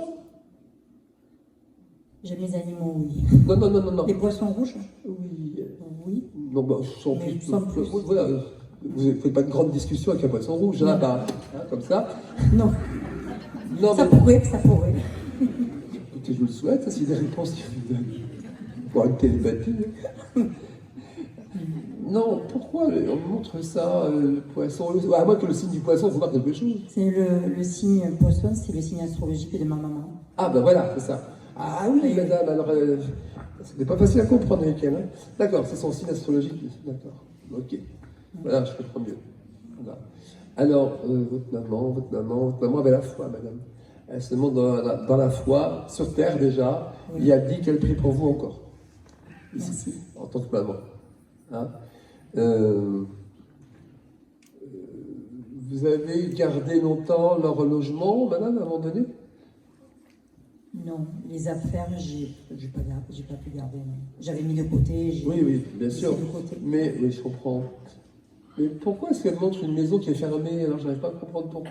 J'aime les animaux, oui. Non. Les poissons rouges? Oui. Oui. Non, bah, sans Mais plus. sans plus. Voilà. Vous ne faites pas de grande discussion avec un poisson rouge, hein, bah, comme ça. Non. Non, Ça mais pourrait. écoutez, je vous le souhaite, c'est des réponses qui vous donnent. Pour une télépathie. Non, pourquoi on montre ça, le poisson? À moins que le signe du poisson vous marque quelque chose. C'est le signe poisson, c'est le signe astrologique de ma maman. Ah, ben voilà, c'est ça. Ah oui, madame, alors, c'était pas facile à comprendre avec elle. Hein. D'accord, c'est son signe astrologique. D'accord, ok. Voilà, je comprends mieux. Voilà. Alors, votre maman avait la foi, madame. Elle se montre dans la foi, sur terre déjà. Oui. Il a dit qu'elle prie pour vous encore. Ici, Merci. en tant que maman. Hein. Vous avez gardé longtemps leur logement, madame, à un moment donné? Non, les affaires, j'ai pas pu garder. Non. J'avais mis de côté. Oui, bien laissé sûr. de côté. Mais, oui, je comprends. Mais pourquoi est-ce qu'elle montre une maison qui est fermée? Alors, j'arrive pas à comprendre pourquoi.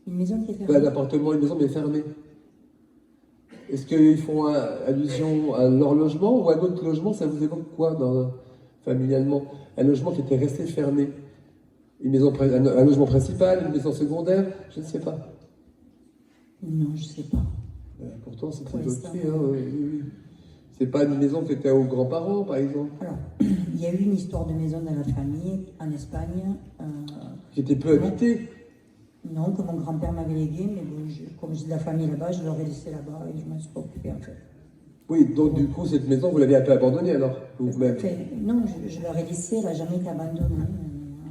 Une maison qui est fermée. Ben, l'appartement, une maison, mais fermée. Est-ce qu'ils font allusion à leur logement ou à notre logement? Ça vous évoque quoi familialement? Un logement qui était resté fermé. Une maison, un logement principal, une maison secondaire? Je ne sais pas. Non, je sais pas. Pourtant, c'est Pour évoqué. l'instant. Oui, oui. C'est pas une maison qui était aux grands-parents, par exemple, Alors, il y a eu une histoire de maison dans la famille en Espagne. qui était peu habitée. Non, que mon grand-père m'avait légué, mais bon, comme j'ai de la famille là-bas, je l'aurais laissé là-bas et je m'en suis pas occupée en fait. Oui, donc du coup, cette maison, vous l'avez un peu abandonnée alors, vous-même. Enfin, non, je l'aurais laissé, elle n'a jamais été abandonnée.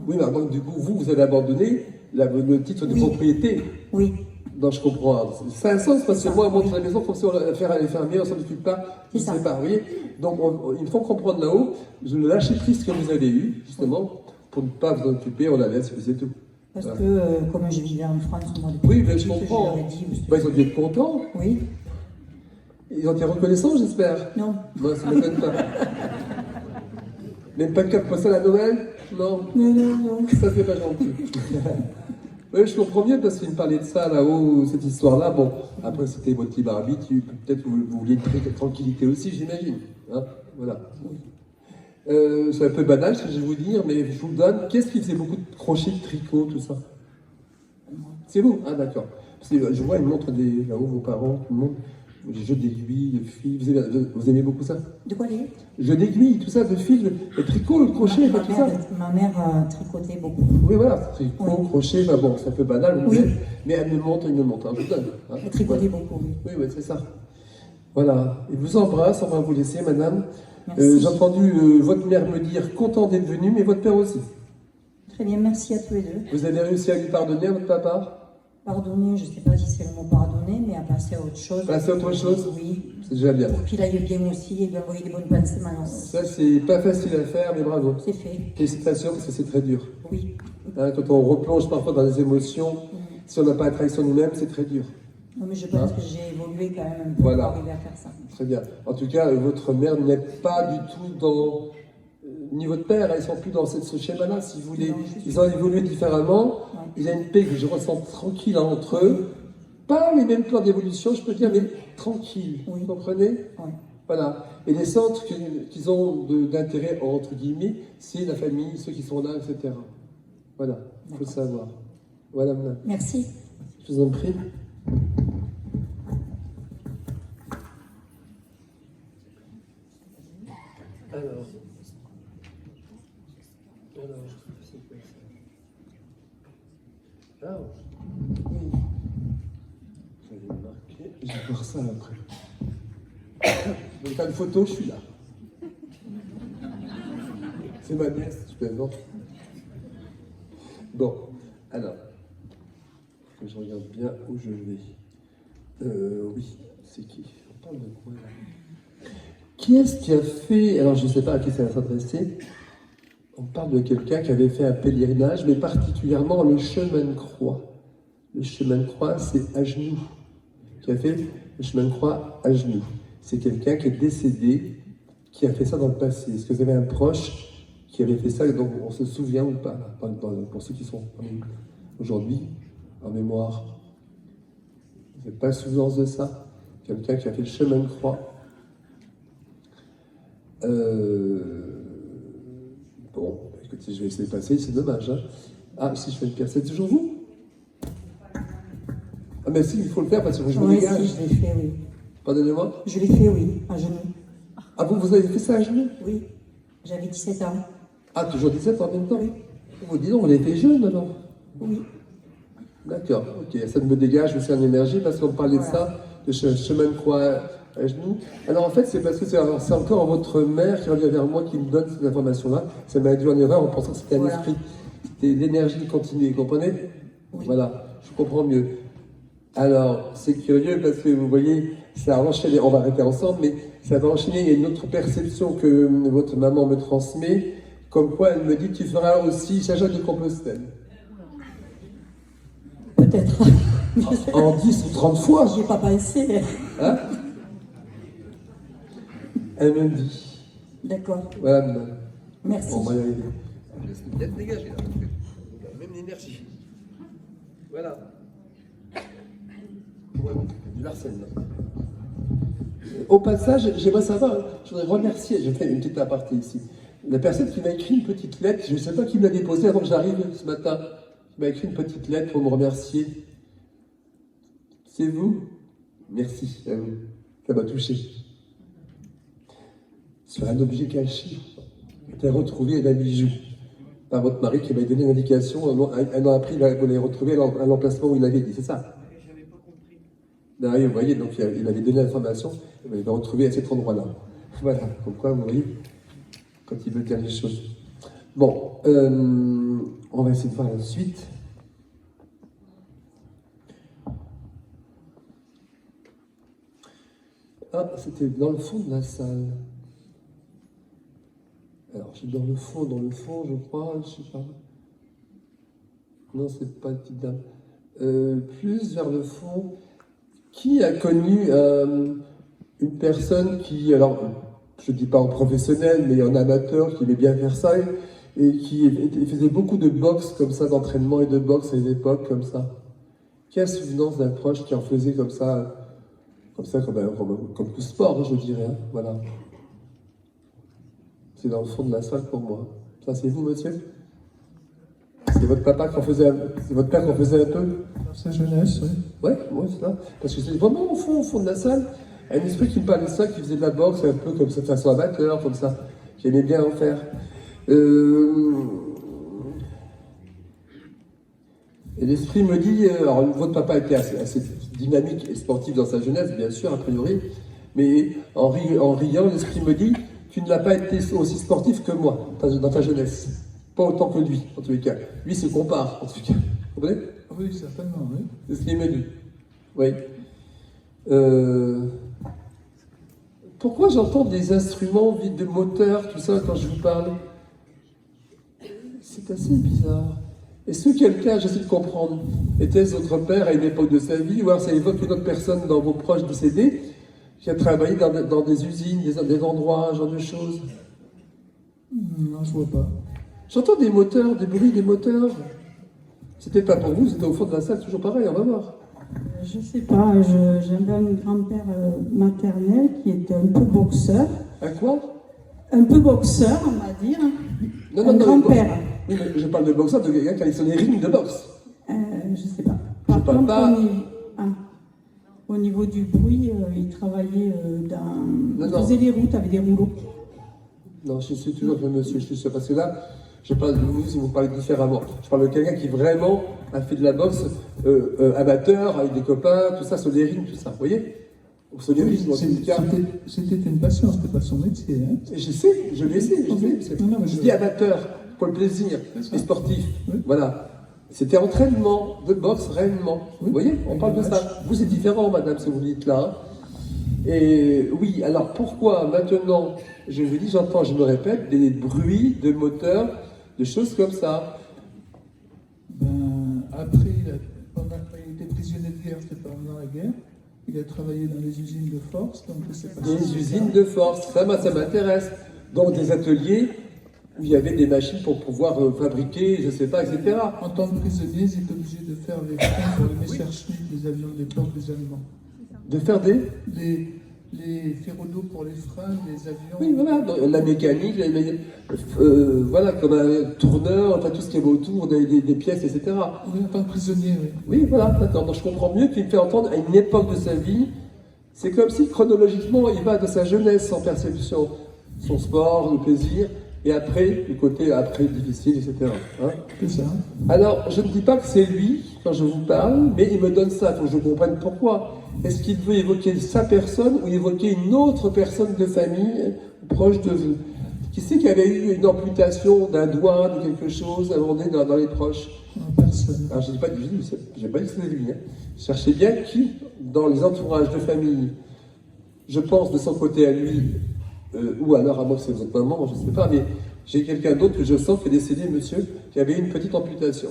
Oui, mais donc du coup, vous avez abandonné le titre de Oui. propriété. Oui, Donc je comprends. Ça a un sens parce que Ça, moi, on montre oui. la maison comme si on la faire elle est fermée, on s'en occupe pas, je C'est ne sais ça. pas, vous voyez. Donc il faut comprendre là-haut, le lâcher prise que vous avez eu, justement, pour ne pas vous en occuper, on la laisse, c'est tout. parce Voilà. que comme je vivais en France, moi depuis Oui, mais je petite, comprends. leur ai dit, Bah, ils ont dû être contents. oui, Ils ont été reconnaissants, j'espère. non, Moi, ça ne m'étonne pas. Même pas de carte postale à Noël? Non. non. Ça, c'est pas gentil. Oui, je comprends bien parce qu'il me parlait de ça là-haut, cette histoire-là. Bon, après, c'était votre libre arbitre. Peut-être que vous vouliez une tranquillité aussi, j'imagine. Hein, voilà. C'est un peu banal ce que je vais vous dire, mais je vous le donne. Qu'est-ce qui faisait beaucoup de crochet, de tricot, tout ça? C'est vous? Ah, d'accord. Parce que je vois une montre là-haut, vos parents, tout le monde. Les jeux d'aiguilles, de fils. Vous aimez beaucoup ça? De quoi les Jeux d'aiguilles, tout ça, de fils, le tricot, le crochet, tout ça. Ma mère tricotait beaucoup. Oui, voilà, tricot, Oui. crochet, bah bon, c'est un peu banal, vous Oui. voyez, mais elle me montre, hein, je vous donne. Hein. Elle tricotait beaucoup, oui. Oui, oui, c'est ça. Voilà, il vous embrasse, on va vous laisser, madame. Merci. J'ai entendu votre mère me dire content d'être venue, mais votre père aussi. Très bien, merci à tous les deux. Vous avez réussi à lui pardonner à votre papa? Pardonner, je ne sais pas si c'est le mot pardonner, mais à passer à autre chose. Passer à autre chose? Oui. C'est déjà bien. Pour qu'il aille bien aussi et lui envoyer des bonnes pensées maintenant. Ça, c'est pas facile à faire, mais bravo. C'est fait. Félicitations, parce que c'est très dur. Oui. Hein, quand on replonge parfois dans les émotions, si on n'a pas la trahison nous-mêmes, c'est très dur. Non, mais je pense Hein? que j'ai évolué quand même un peu Voilà. pour arriver à faire ça. Très bien. En tout cas, votre mère n'est pas du tout dans... ni votre père, ils sont plus dans ce schéma-là, si vous voulez. Non, je suis- Ils ont évolué différemment. Ouais. Il y a une paix que je ressens tranquille entre eux. Pas les mêmes plans d'évolution, je peux dire, mais tranquille. Oui. Vous comprenez? Ouais. Voilà. Et les centres qu'ils ont d'intérêt, entre guillemets, c'est la famille, ceux qui sont là, etc. Voilà. Il faut le savoir. Voilà, madame. Merci. Je vous en prie. Alors, c'est quoi ça? Ah, oui. J'avais marqué. Je vais voir ça après. Je vais faire une photo, je suis là. C'est ma nièce, je plaisante. Bon, alors, que je regarde bien où je vais. Oui, c'est qui? On parle de quoi là? Qui est-ce qui a fait, alors je ne sais pas à qui ça va s'adresser, on parle de quelqu'un qui avait fait un pèlerinage, mais particulièrement le chemin de croix. Le chemin de croix, c'est à genoux. Qui a fait le chemin de croix à genoux. C'est quelqu'un qui est décédé, qui a fait ça dans le passé. Est-ce que vous avez un proche qui avait fait ça, et donc on se souvient ou pas, là, pour ceux qui sont aujourd'hui en mémoire? Vous n'avez pas souvenance de ça? Quelqu'un qui a fait le chemin de croix. Bon, écoutez, je vais essayer de passer, c'est dommage. Hein. Ah, si je fais une pierre, c'est toujours vous? Ah, mais si, il faut le faire parce que je me Oui, dégage. si, je l'ai fait, oui. Pardonnez-moi. Je l'ai fait, oui, à genoux. Ah, vous avez fait ça à genoux? Oui. J'avais 17 ans. Ah, toujours 17 en même temps? Oui. Vous dites donc, on était jeune alors? Oui. D'accord, ok, ça me dégage aussi en énergie parce qu'on parlait de Voilà. ça, de chemin de croix à genoux. Alors en fait, c'est parce que c'est encore votre mère qui revient vers moi qui me donne cette information-là. Ça m'a induit en erreur en pensant que c'était un Voilà. esprit. C'était l'énergie continue, vous comprenez? Oui. Voilà, je comprends mieux. Alors, c'est curieux parce que vous voyez, ça a enchaîné, on va arrêter ensemble, mais ça va enchaîner, il y a une autre perception que votre maman me transmet, comme quoi elle me dit tu feras aussi Saint-Jacques de Compostelle. Peut-être. En 10 ou 30 fois. J'y ai pas pensé. Hein? Elle me dit. D'accord. Voilà, madame. Merci. Bon, on va y arriver. Je laisse bien dégager là. Même l'énergie. Voilà. Ouais, du Larsen là. Au passage, j'aimerais savoir, je voudrais remercier, j'ai fait une petite aparté ici, la personne qui m'a écrit une petite lettre, je ne sais pas qui me l'a déposée avant que j'arrive ce matin, qui m'a écrit une petite lettre pour me remercier. C'est vous? Merci à vous. Ça m'a touché. Sur un objet caché, était retrouvé un bijou par votre mari qui m'avait donné une indication. Un an après, vous l'avez retrouvé à l'emplacement où il avait dit, c'est ça? J'avais pas compris. Ah oui, vous voyez, donc il avait donné l'information, il l'avait retrouvé à cet endroit-là. Voilà, comme quoi, vous voyez, quand il veut dire les choses. Bon, on va essayer de voir la suite. Ah, c'était dans le fond de la salle. Alors, je suis dans le fond, je crois, je sais pas. Non, c'est pas la petite dame. Plus vers le fond. Qui a connu une personne qui, alors, je ne dis pas en professionnel, mais en amateur, qui aimait bien faire ça, et qui faisait beaucoup de boxe comme ça, d'entraînement et de boxe à une époque comme ça? Qui a souvenance d'un proche qui en faisait comme tout sport, je dirais, hein, voilà. C'est dans le fond de la salle pour moi. Ça, c'est vous, monsieur? C'est votre papa qui en faisait c'est votre père qui en faisait un peu? Dans sa jeunesse, oui. Ouais, c'est ça. Parce que c'est vraiment au fond de la salle, un esprit qui me parlait de ça, qui faisait de la boxe, un peu comme ça, de façon amateur, comme ça. J'aimais bien en faire. Et l'esprit me dit, alors votre papa était assez dynamique et sportif dans sa jeunesse, bien sûr, a priori, mais en riant, l'esprit me dit, tu ne l'as pas été aussi sportif que moi, dans ta jeunesse. Pas autant que lui, en tous les cas. Lui se compare, en tout cas. Vous comprenez? Oui, certainement, oui. C'est ce qu'il m'a dit. Oui. Pourquoi j'entends des instruments vides de moteur, tout ça, quand je vous parle? C'est assez bizarre. Est-ce que quelqu'un, j'essaie de comprendre, était-ce votre père à une époque de sa vie, ou alors ça évoque une autre personne dans vos proches décédés, qui a travaillé dans des usines, des endroits, ce genre de choses? Non, je vois pas. J'entends des moteurs, des bruits des moteurs. C'était pas pour vous, c'était au fond de la salle, toujours pareil, on va voir. Je sais pas, j'avais un grand-père maternel qui était un peu boxeur. À quoi? Un peu boxeur, on va dire. Non, Un grand-père. Oui, mais je parle de boxeur, de quelqu'un qui allait sur des rings de boxe. Je sais pas. Je parle pas. Au niveau du bruit, il travaillait dans... Non, il faisait des routes avec des rouleaux. Non, je suis toujours le monsieur, je suis sûr, parce que là, je parle de vous si vous parlez différemment. Je parle de quelqu'un qui vraiment a fait de la boxe amateur, avec des copains, tout ça, sur des rings, tout ça, vous voyez? Sur des rings, dans tous les cas. C'était une passion, c'était pas son métier. Hein. Et je sais, je le sais. Non, mais je dis amateur, pour le plaisir, et sportif. Oui. Voilà. C'était entraînement de boxe réellement. Vous voyez, on parle de ça. Vous, c'est différent, madame, ce que vous dites là. Et oui, alors pourquoi maintenant, je vous dis, j'entends, je me répète, des bruits de moteurs, de choses comme ça? Ben, après, il était prisonnier de guerre, c'était pendant la guerre. Il a travaillé dans les usines de force. Donc les usines de force, ça m'intéresse. Donc des ateliers où il y avait des machines pour pouvoir fabriquer, je ne sais pas, etc. En tant que prisonnier, ils étaient obligés de faire les freins pour les Messerschmitt, les avions de l'époque des Allemands. De faire les ferrodos pour les freins, les avions... Oui, voilà, la mécanique, voilà, comme un tourneur, enfin tout ce qui est autour, des pièces, etc. Oui, en tant que prisonnier, oui. Oui, voilà, d'accord. Donc je comprends mieux qu'il me fait entendre à une époque de sa vie. C'est comme si, chronologiquement, il va de sa jeunesse en perception, son sport, le plaisir, et après, le côté après difficile, etc. Hein? C'est ça. Alors, je ne dis pas que c'est lui, quand je vous parle, mais il me donne ça, il faut que je comprenne pourquoi. Est-ce qu'il veut évoquer sa personne ou évoquer une autre personne de famille proche de vous? Qui sait qu'il y avait eu une amputation d'un doigt, de quelque chose, à un moment donné, dans les proches? Personne. Alors, je n'ai pas dit que c'était lui. Hein. Cherchez bien qui, dans les entourages de famille, je pense de son côté à lui, ou alors à moi que c'est votre maman, je ne sais pas, mais j'ai quelqu'un d'autre que je sens qui est décédé, monsieur, qui avait une petite amputation.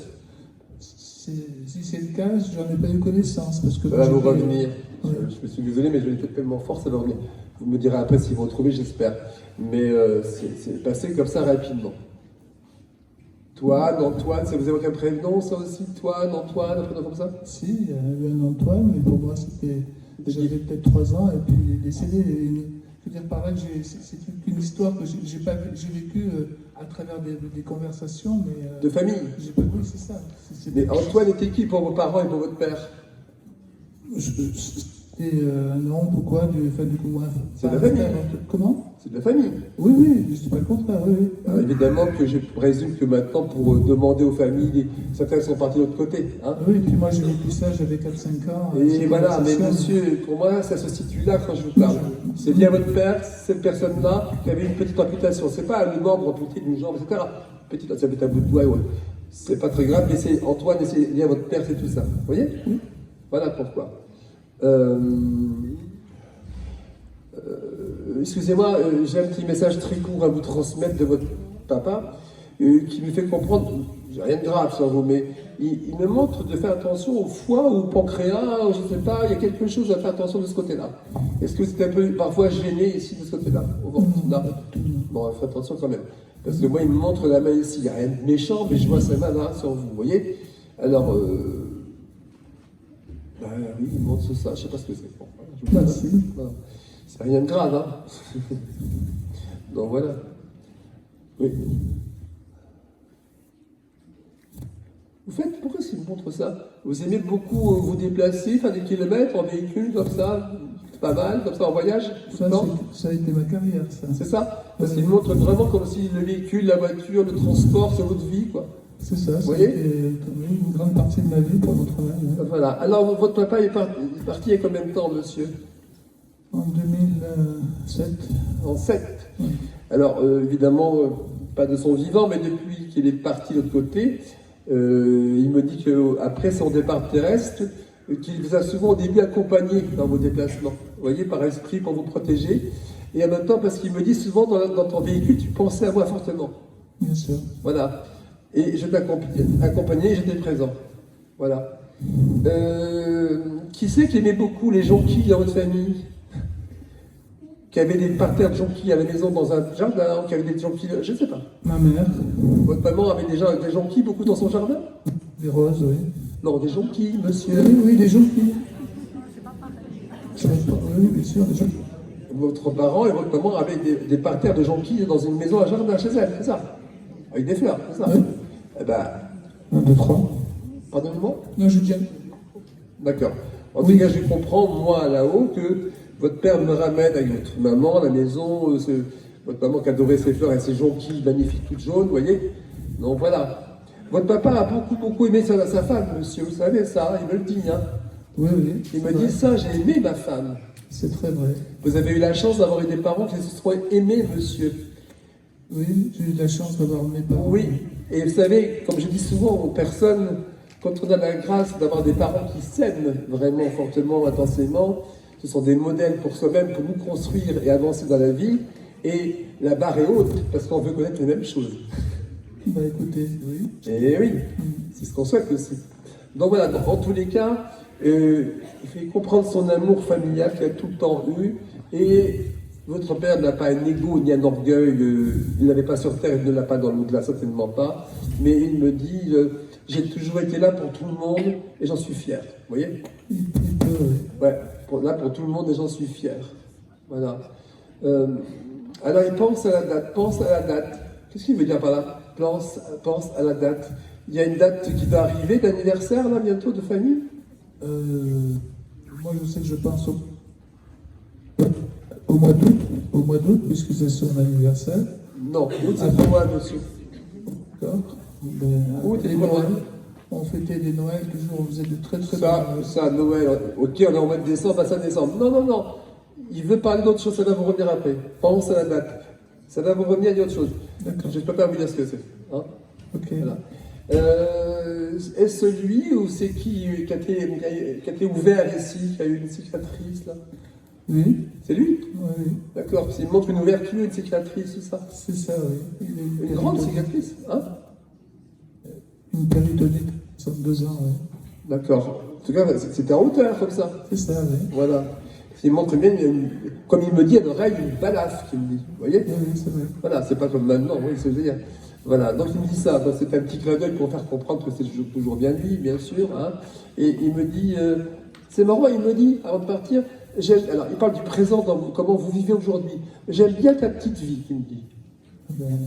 Si c'est le cas, j'en ai pas eu connaissance. Parce que ça va vous revenir. Oui. Je me suis désolé, mais je vais peut-être tellement fort, ça va revenir. Vous me direz après si vous retrouvez, j'espère. Mais c'est passé comme ça rapidement. Toine, Antoine, ça vous évoque un prénom, ça aussi? Toine, Antoine, un prénom comme ça? Si, il y a eu un Antoine, mais pour moi, j'avais peut-être 3 ans, et puis il est décédé. Je veux dire par là que c'est une histoire que j'ai vécue à travers des conversations, mais... De famille? Oui, c'est ça. Mais Antoine était qui pour vos parents et pour votre père? C'était un oncle ou quoi, du coup, bref. C'est de la famille. Comment? C'est de la famille. Oui, je ne dis pas le contraire, oui. Alors, évidemment que je présume que maintenant, pour demander aux familles, certains sont partis de l'autre côté. Hein. Oui, et puis moi j'ai vécu ça, j'avais 4-5 ans. Et voilà, mais monsieur, pour moi, ça se situe là quand je vous parle. C'est bien votre père, cette personne-là, qui avait une petite amputation. C'est pas le membre amputé d'une jambe, etc. Petite, ça peut être un bout de doigt, ouais. C'est pas très grave, mais c'est Antoine, et c'est bien votre père, c'est tout ça. Vous voyez? Voilà pourquoi. Excusez-moi, j'ai un petit message très court à vous transmettre de votre papa qui me fait comprendre, j'ai rien de grave sur vous, mais il me montre de faire attention au foie ou au pancréas, ou je ne sais pas, il y a quelque chose à faire attention de ce côté-là. Est-ce que c'est un peu parfois gêné ici de ce côté-là, au ventre? Là. Bon, faites attention quand même. Parce que moi, il me montre la main ici, il n'y a rien de méchant, mais je vois sa main là sur vous, vous voyez? Alors, ben oui, il montre ça, je ne sais pas ce que c'est. Bon, voilà, je vous Merci. voilà. C'est rien de grave, hein. Donc voilà. Oui. Vous faites, pourquoi est-ce qu'il vous montre ça? Vous aimez beaucoup vous déplacer, faire des kilomètres en véhicule comme ça? C'est pas mal, comme ça en voyage? Ça a été ma carrière, ça. C'est ça? Parce qu'il montre vraiment comme si le véhicule, la voiture, le transport, c'est votre vie, quoi. C'est ça, Vous voyez? Une grande partie de ma vie pour mon travail. Ouais. Voilà. Alors, votre papa est parti il y a combien de temps, monsieur? En 2007. En 7. Alors, évidemment, pas de son vivant, mais depuis qu'il est parti de l'autre côté, il me dit qu'après son départ terrestre, qu'il vous a souvent au début accompagné dans vos déplacements, vous voyez, par esprit pour vous protéger, et en même temps parce qu'il me dit souvent dans ton véhicule, tu pensais à moi fortement. Bien sûr. Voilà. Et je t'accompagnais et j'étais présent. Voilà. Qui c'est qui aimait beaucoup les jonquilles dans votre famille? Qui avait des parterres de jonquilles à la maison dans un jardin, qui avait des jonquilles, je ne sais pas. Ma mère. Votre maman avait déjà des jonquilles beaucoup dans son jardin? Des roses, oui. Non, des jonquilles, monsieur. Oui, des jonquilles. Oui, bien sûr, des jonquilles. Votre parent et votre maman avaient des parterres de jonquilles dans une maison à jardin chez elle, c'est ça? Avec des fleurs, c'est ça? Oui. Eh ben, 1, 2, 3. pardonnez-moi? Non, je dis. D'accord. En tout cas, je comprends, moi, là-haut, que votre père me ramène avec votre maman à la maison, votre maman qui adorait ses fleurs et ses jonquilles magnifiques toutes jaunes, vous voyez? Donc voilà. Votre papa a beaucoup aimé sa femme, monsieur, vous savez ça, il me le dit, hein? Oui. Il me dit ça, j'ai aimé ma femme. C'est très vrai. Vous avez eu la chance d'avoir eu des parents qui se sont aimés, monsieur. Oui, j'ai eu la chance d'avoir mes parents. Oui, et vous savez, comme je dis souvent aux personnes, quand on a la grâce d'avoir des parents qui s'aiment vraiment fortement, intensément, ce sont des modèles pour soi-même, pour nous construire et avancer dans la vie, et la barre est haute, parce qu'on veut connaître les mêmes choses. Bah écoutez, oui. Et oui, c'est ce qu'on souhaite aussi. Donc voilà, en tous les cas, il fait comprendre son amour familial qu'il a tout le temps eu, et votre père n'a pas un ego ni un orgueil, il n'avait pas sur terre, il ne l'a pas dans l'au-delà, certainement pas, mais il me dit, j'ai toujours été là pour tout le monde, et j'en suis fier, vous voyez? Il peut, oui. Ouais, là pour tout le monde, et j'en suis fier. Voilà. Alors il pense à la date, Qu'est-ce qu'il veut dire par là? Pense à la date. Il y a une date qui va arriver d'anniversaire, là, bientôt, de famille? Moi, je sais que je pense au mois d'août, puisque c'est son anniversaire. Non, août, c'est pour moi, monsieur. D'accord. Août et les Noël. Noël. On fêtait des Noëls, toujours, on faisait de très très Ça, Noël, ok, on est en mois de décembre, ça décembre. Non. Il veut parler d'autre chose, ça va vous revenir après. Pense à la date. Ça va vous revenir à dire autre chose. D'accord. Je ne peux pas vous dire ce que c'est. Hein? Ok. Voilà. Est-ce lui ou c'est qui a été ouvert ici, qui a eu une cicatrice là? Oui. C'est lui? Oui. D'accord. Il montre une ouverture, une cicatrice, c'est ça? C'est ça, oui. Une grande cicatrice, hein? Une péritonite, 62 ans, oui. D'accord. En tout cas, c'était en hauteur comme ça. C'est ça, oui. Voilà. Il montre bien, comme il me dit à l'oreille, une balafre, qu'il me dit. Vous voyez? Oui, c'est vrai. Voilà, c'est pas comme maintenant, oui, c'est dire. Voilà, donc il me dit ça. Donc, c'est un petit clin d'œil pour faire comprendre que c'est toujours bien lui, bien sûr. Hein. Et il me dit, c'est marrant, il me dit, avant de partir, alors il parle du présent, comment vous vivez aujourd'hui. J'aime bien ta petite vie, il me dit. Ben,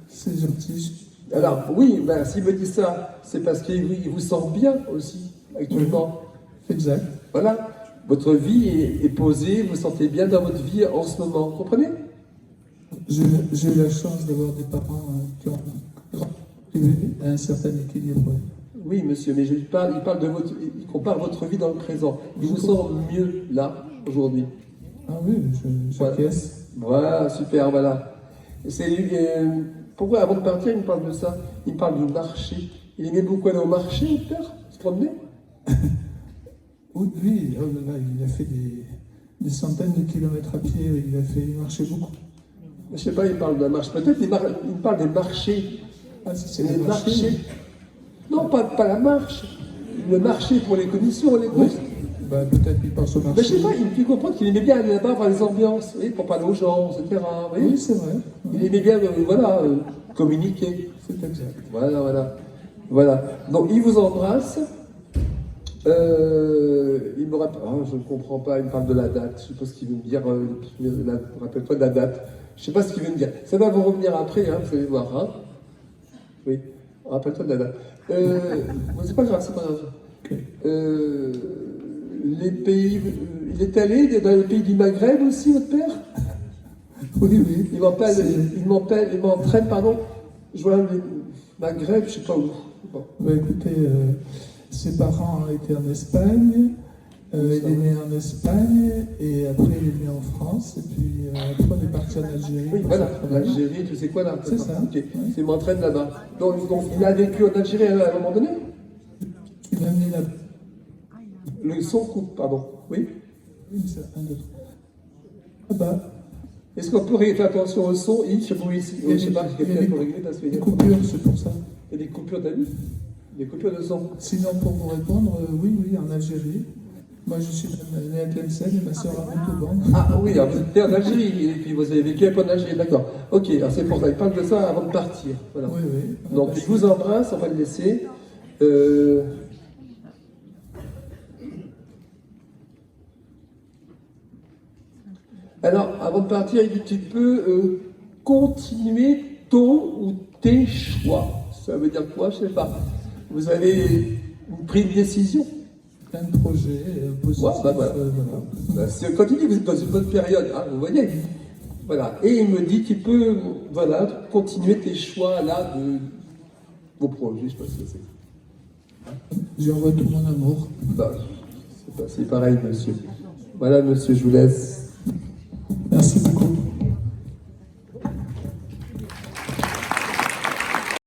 c'est gentil. Alors, oui, ben, s'il me dit ça, c'est parce qu'il vous sent bien aussi, actuellement. Exact. Voilà, votre vie est posée, vous sentez bien dans votre vie en ce moment, vous comprenez? J'ai eu la chance d'avoir des parents qui ont un certain équilibre. Oui, monsieur, mais il compare votre vie dans le présent. Il vous sent mieux, là, aujourd'hui. Ah oui, j'acquiesce. Voilà, super, voilà. Pourquoi, avant de partir, il me parle de ça? Il me parle du marché. Il aimait beaucoup aller au marché, votre père? Se promener? Oui, oh là là, il a fait des centaines de kilomètres à pied, il marchait beaucoup. Je sais pas, il parle de la marche. Peut-être il me parle des marchés. Ah, si c'est Les le marché. Non, pas la marche. Le marché pour les commissions, les courses. Bah, peut-être qu'il pense au Mais je marché. sais pas, il me fait comprendre qu'il aimait bien aller là-bas voir les ambiances, vous voyez, pour parler aux gens, etc. Vous voyez. Oui, c'est vrai. Il aimait bien, communiquer. C'est exact. Voilà. Donc, il vous embrasse. Il me rappelle, je ne comprends pas, il me parle de la date. Je ne sais pas ce qu'il veut me dire. Rappelle-toi de la date. Je ne sais pas ce qu'il veut me dire. Ça va vous revenir après, hein, vous allez voir. Hein. Oui, rappelle-toi de la date. Bon, c'est pas grave, c'est pas grave. Ok. Les pays. Il est allé dans les pays du Maghreb aussi, votre père? Oui, oui. Il m'entraîne, pardon. Je vois le Maghreb, je sais pas où. Bon. Bah, écoutez, ses parents étaient en Espagne. Il est né en Espagne et après il est venu en France et puis après on est parti en Algérie. Oui, voilà, l'Algérie, tu sais quoi là? C'est ça. Ok, il m'entraîne là-bas. Donc, il a vécu en Algérie à un moment donné? Il m'a amené là. Le son coupe, pardon. Oui? Oui, c'est un, deux, trois. Là-bas. Est-ce qu'on peut faire attention au son? Je sais pas, je sais pas, quelqu'un peut régler parce qu'il y Des a coupures, c'est pour ça. des coupures d'avis, des coupures de son. Sinon, pour vous répondre, oui, en Algérie. Moi, je suis né à Tlemcen et ma soeur à Montauban. Ah oui, alors vous étiez en Algérie et puis vous avez vécu un peu en Algérie, d'accord. Ok, alors c'est pour ça, il parle de ça avant de partir. Voilà. Oui, oui. Donc il vous embrasse, on va le laisser. Alors, avant de partir, il dit tu peux continuer ton ou tes choix. Ça veut dire quoi? Je ne sais pas. Vous avez pris une décision. Plein de projets positifs. Ouais, bah, voilà. Voilà. Quand il dit que vous êtes dans une bonne période, hein, vous voyez. Voilà. Et il me dit tu peux continuer tes choix là de vos projets, je ne sais pas ce que c'est. J'y envoie tout mon amour. Bah, c'est pareil, monsieur. Voilà, monsieur, je vous laisse.